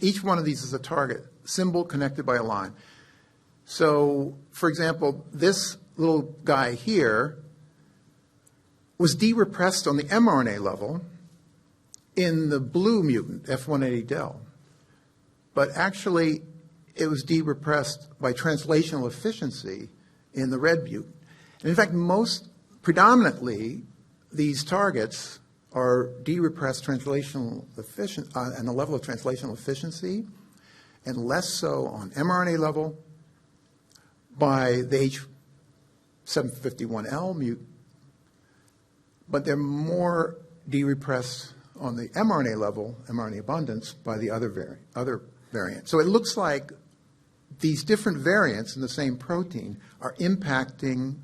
each one of these is a target, symbol connected by a line. So, for example, this little guy here was de-repressed on the mRNA level in the blue mutant, F180Del. But actually, it was de-repressed by translational efficiency in the red mutant. And in fact, predominantly, these targets are de-repressed translational efficiency and the level of translational efficiency, and less so on mRNA level by the H751L mutant, but they're more de-repressed on the mRNA level, mRNA abundance, by the other variant. So it looks like these different variants in the same protein are impacting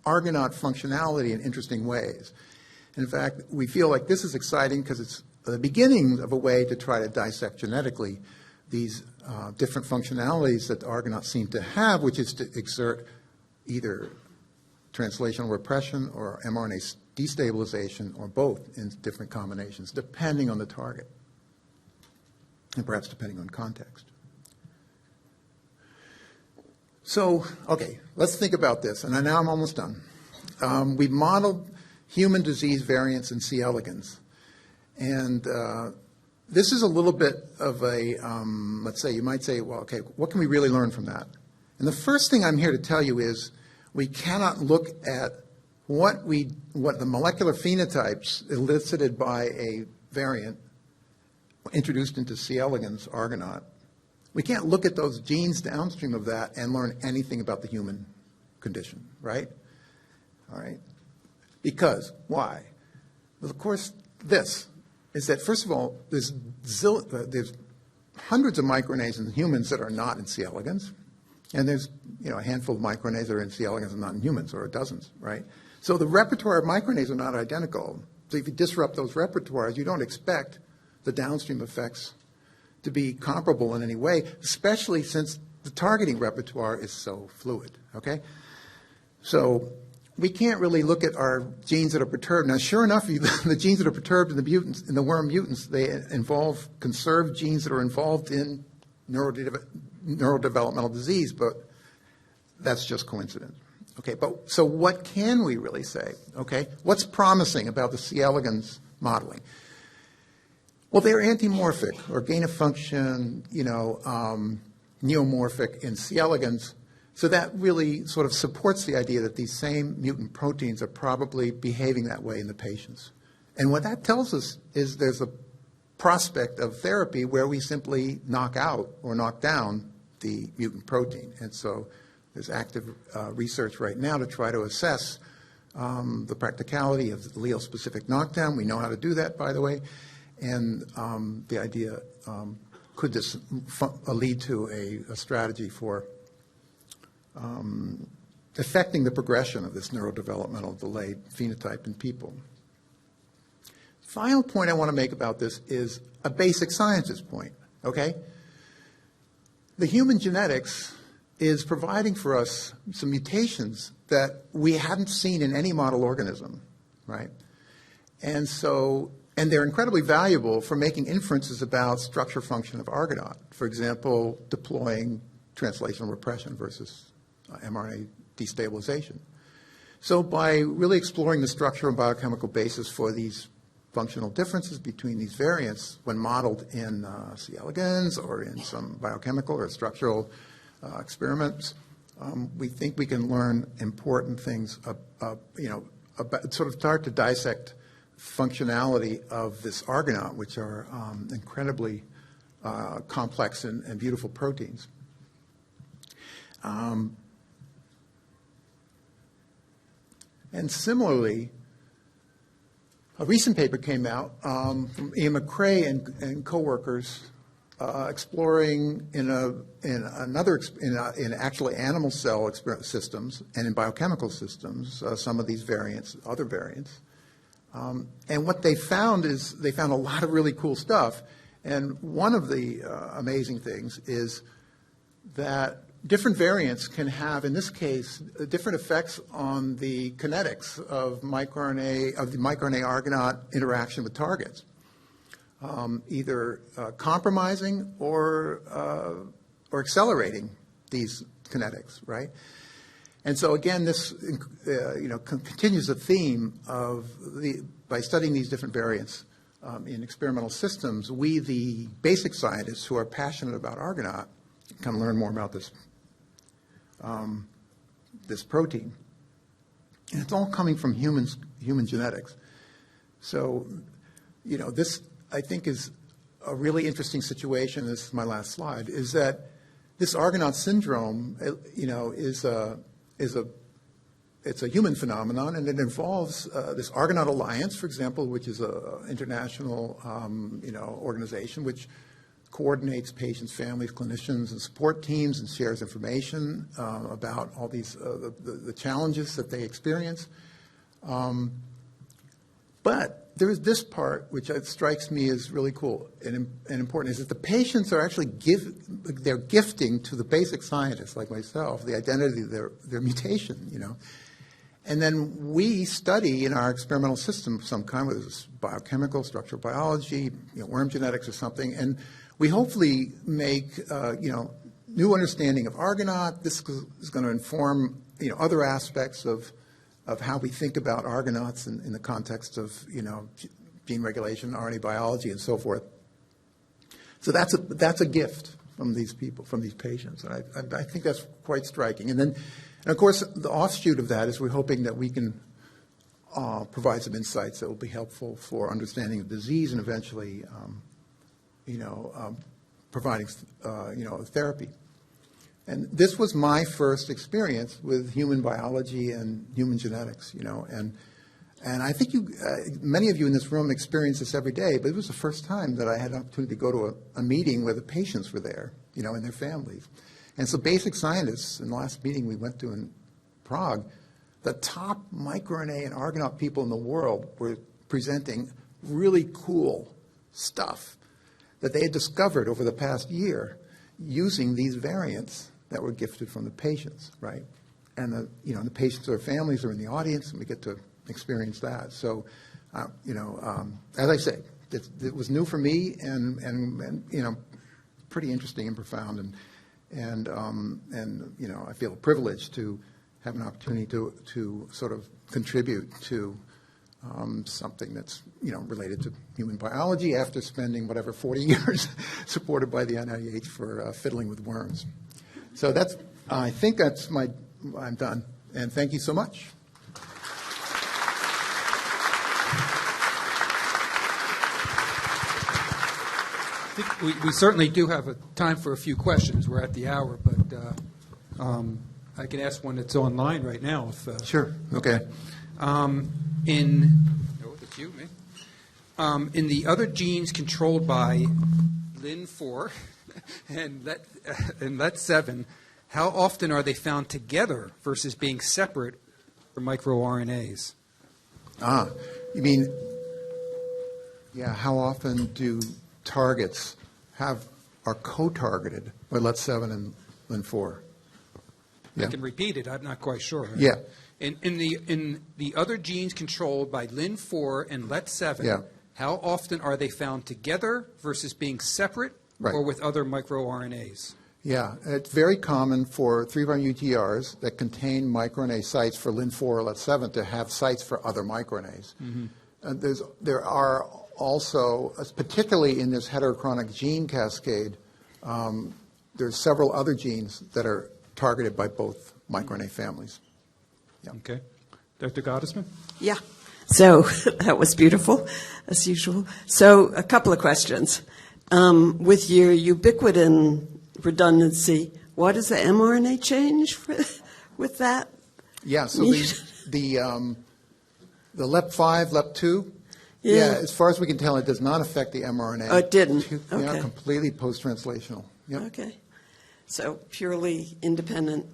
argonaut functionality in interesting ways. In fact, we feel like this is exciting because it's the beginning of a way to try to dissect genetically these different functionalities that the argonauts seem to have, which is to exert either translational repression or mRNA destabilization or both in different combinations, depending on the target and perhaps depending on context. So, okay, let's think about this. And now I'm almost done. We've modeled human disease variants in C. elegans. And this is a little bit of a, let's say, you might say, well, okay, what can we really learn from that? And the first thing I'm here to tell you is we cannot look at what the molecular phenotypes elicited by a variant introduced into C. elegans argonaut. We can't look at those genes downstream of that and learn anything about the human condition, right? All right. Because, why? Well, of course, this is that, first of all, there's hundreds of microRNAs in humans that are not in C. elegans, and there's a handful of microRNAs that are in C. elegans and not in humans, or dozens, right? So the repertoire of microRNAs are not identical. So if you disrupt those repertoires, you don't expect the downstream effects to be comparable in any way, especially since the targeting repertoire is so fluid, okay? So we can't really look at our genes that are perturbed. Now, sure enough, the genes that are perturbed in the mutants, in the worm mutants, they involve conserved genes that are involved in neurodevelopmental disease, but that's just coincidence. Okay, but so what can we really say? Okay, what's promising about the C. elegans modeling? Well, they're antimorphic or gain of function, neomorphic in C. elegans. So that really sort of supports the idea that these same mutant proteins are probably behaving that way in the patients. And what that tells us is there's a prospect of therapy where we simply knock out or knock down the mutant protein. And so there's active research right now to try to assess the practicality of allele-specific knockdown. We know how to do that, by the way. And the idea, could this lead to a strategy for affecting the progression of this neurodevelopmental delayed phenotype in people? Final point I want to make about this is a basic sciences point, okay? The human genetics is providing for us some mutations that we hadn't seen in any model organism, right? And they're incredibly valuable for making inferences about structure function of Argonaut. For example, deploying translational repression versus mRNA destabilization. So by really exploring the structural and biochemical basis for these functional differences between these variants when modeled in C. elegans or in some biochemical or structural experiments, we think we can learn important things, about, sort of start to dissect functionality of this Argonaut, which are incredibly complex and beautiful proteins. And similarly, a recent paper came out from Ian McCrae and coworkers exploring in actually animal cell systems and in biochemical systems some of these variants, other variants. And what they found is they found a lot of really cool stuff. And one of the amazing things is that different variants can have, in this case, different effects on the kinetics of microRNA, of the microRNA Argonaut interaction with targets, either compromising or accelerating these kinetics, right? And so again, this continues the theme of by studying these different variants in experimental systems, we, the basic scientists who are passionate about Argonaut, can learn more about this this protein. And it's all coming from human genetics. So, this, I think, is a really interesting situation. This is my last slide, is that this Argonaut syndrome, it's a human phenomenon, and it involves this Argonaut Alliance, for example, which is an international, organization which coordinates patients, families, clinicians, and support teams, and shares information about all these the challenges that they experience. But there is this part which strikes me as really cool and important, is that the patients are actually they're gifting to the basic scientists like myself the identity of their mutation, And then we study in our experimental system of some kind, whether it's biochemical, structural biology, worm genetics or something, and we hopefully make new understanding of Argonaut. This is going to inform other aspects of how we think about Argonauts in the context of gene regulation, RNA biology, and so forth. So that's a gift from these people, from these patients, and I think that's quite striking. And of course, the offshoot of that is we're hoping that we can provide some insights that will be helpful for understanding of disease and eventually, providing therapy. And this was my first experience with human biology and human genetics, and I think many of you in this room experience this every day, but it was the first time that I had an opportunity to go to a meeting where the patients were there, and their families. And so basic scientists, in the last meeting we went to in Prague, the top microRNA and Argonaut people in the world were presenting really cool stuff that they had discovered over the past year using these variants that were gifted from the patients, right? And the patients or families are in the audience, and we get to experience that. So, as I say, it was new for me, and pretty interesting and profound, and I feel privileged to have an opportunity to sort of contribute to something that's related to human biology after spending 40 years supported by the NIH for fiddling with worms. So I think I'm done, and thank you so much. We certainly do have time for a few questions. We're at the hour, but I can ask one that's online right now. Sure. Okay. In the other genes controlled by LIN4 and LET7, how often are they found together versus being separate for microRNAs? You mean, how often do targets are co-targeted by LET7 and LIN4? I can repeat it. I'm not quite sure. Yeah. In the other genes controlled by LIN4 and LET7, how often are they found together versus being separate or with other microRNAs? Yeah, it's very common for 3' UTRs that contain microRNA sites for LIN4 or LET7 to have sites for other microRNAs. Mm-hmm. There are also, particularly in this heterochronic gene cascade, there's several other genes that are targeted by both microRNA families. Yeah. Okay. Dr. Gottesman? Yeah. So that was beautiful, as usual. So a couple of questions. With your ubiquitin redundancy, what is the mRNA change with that? Yeah, so the LEP5, LEP2, as far as we can tell, it does not affect the mRNA. Oh, it didn't? Okay. Completely post-translational. Yep. Okay. So purely independent,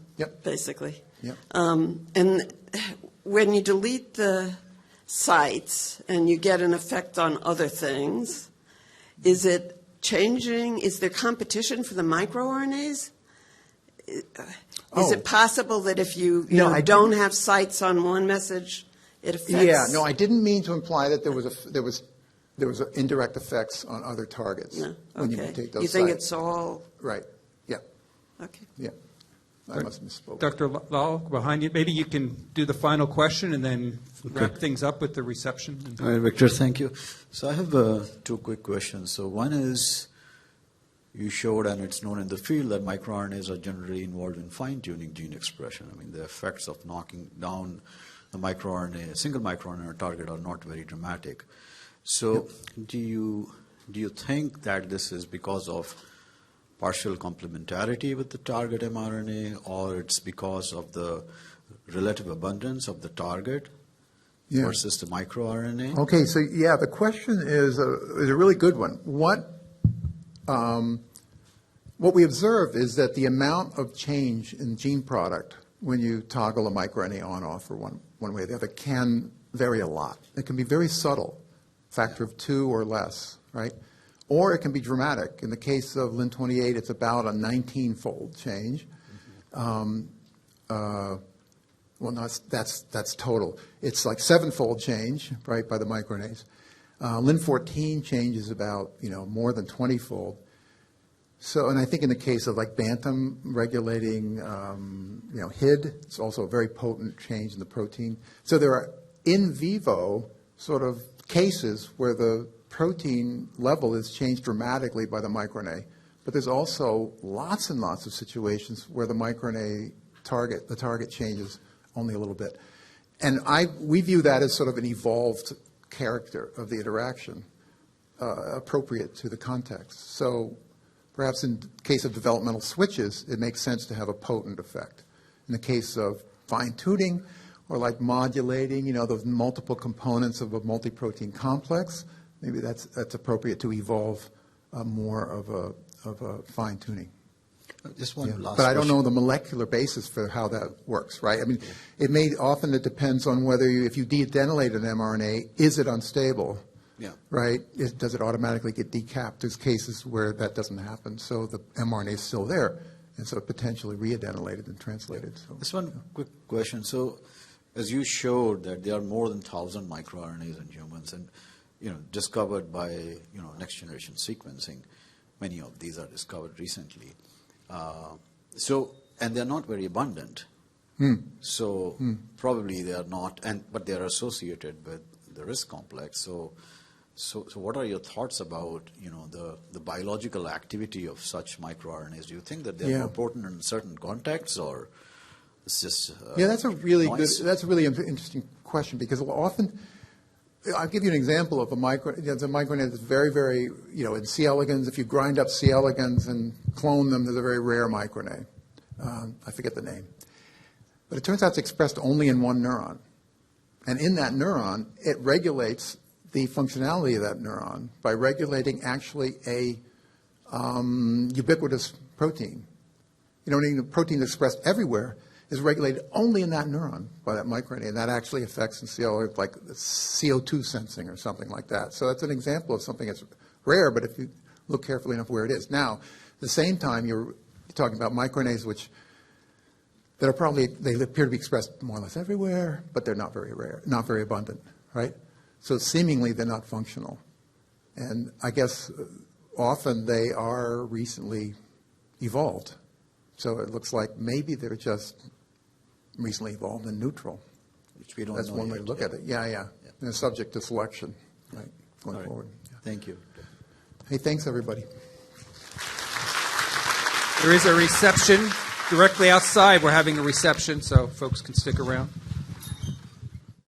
basically. Yep. And when you delete the sites and you get an effect on other things, is it changing? Is there competition for the microRNAs? Is it possible that if you don't have sites on one message, it affects? Yeah, no, I didn't mean to imply that there was indirect effects on other targets when you mutate those sites. You think it's all right? Yeah. Okay. Yeah. I must have misspoke. Dr. Lal, behind you, maybe you can do the final question and then wrap things up with the reception. All right, Victor, thank you. So I have two quick questions. So one is, you showed, and it's known in the field, that microRNAs are generally involved in fine-tuning gene expression. I mean, the effects of knocking down the microRNA, a single microRNA target, are not very dramatic. So do you think that this is because of partial complementarity with the target mRNA, or it's because of the relative abundance of the target versus the microRNA? Okay, so the question is a really good one. What we observe is that the amount of change in gene product when you toggle a microRNA on/off or one way or the other can vary a lot. It can be very subtle, factor of 2 or less, right? Or it can be dramatic. In the case of LIN28, it's about a 19-fold change. Well, no, that's total. It's like 7-fold change, right, by the microRNAs. LIN14 changes about more than 20-fold. So, and I think in the case of like Bantam regulating HID, it's also a very potent change in the protein. So there are in vivo sort of cases where the protein level is changed dramatically by the microRNA, but there's also lots and lots of situations where the microRNA target changes only a little bit. And we view that as sort of an evolved character of the interaction, appropriate to the context. So perhaps in the case of developmental switches, it makes sense to have a potent effect. In the case of fine-tuning or like modulating, those multiple components of a multi-protein complex, maybe that's appropriate to evolve more of a fine-tuning. Just one last But I don't know the molecular basis for how that works, right? I mean, it depends on whether if you de-adenylate an mRNA, is it unstable? Yeah. right? Does it automatically get decapped? There's cases where that doesn't happen, so the mRNA is still there, and so potentially readenylated and translated. So, Just one quick question. So, as you showed that there are more than 1,000 microRNAs in humans, and discovered by next generation sequencing, many of these are discovered recently. And they're not very abundant. So probably they are not, but they are associated with the risk complex. So what are your thoughts about the biological activity of such microRNAs? Do you think that they're more potent in certain contexts, or it's just that's a really noise? good. That's a really interesting question, because often, I'll give you an example of a microRNA. There's a microRNA that's very, very, in C. elegans. If you grind up C. elegans and clone them, there's a very rare microRNA. I forget the name. But it turns out it's expressed only in one neuron. And in that neuron, it regulates the functionality of that neuron by regulating actually a ubiquitous protein. The protein that's expressed everywhere is regulated only in that neuron by that microRNA, and that actually affects in CL, like CO2 sensing or something like that. So that's an example of something that's rare, but if you look carefully enough where it is. Now, at the same time, you're talking about microRNAs that are probably, they appear to be expressed more or less everywhere, but they're not very rare, not very abundant, right? So seemingly they're not functional. And I guess often they are recently evolved. So it looks like maybe they're just recently evolved and neutral. Which we don't That's know one way yet. to look at it. Yeah. And they're subject to selection, right, going forward. Yeah. Thank you. Hey, thanks, everybody. There is a reception directly outside. We're having a reception, so folks can stick around.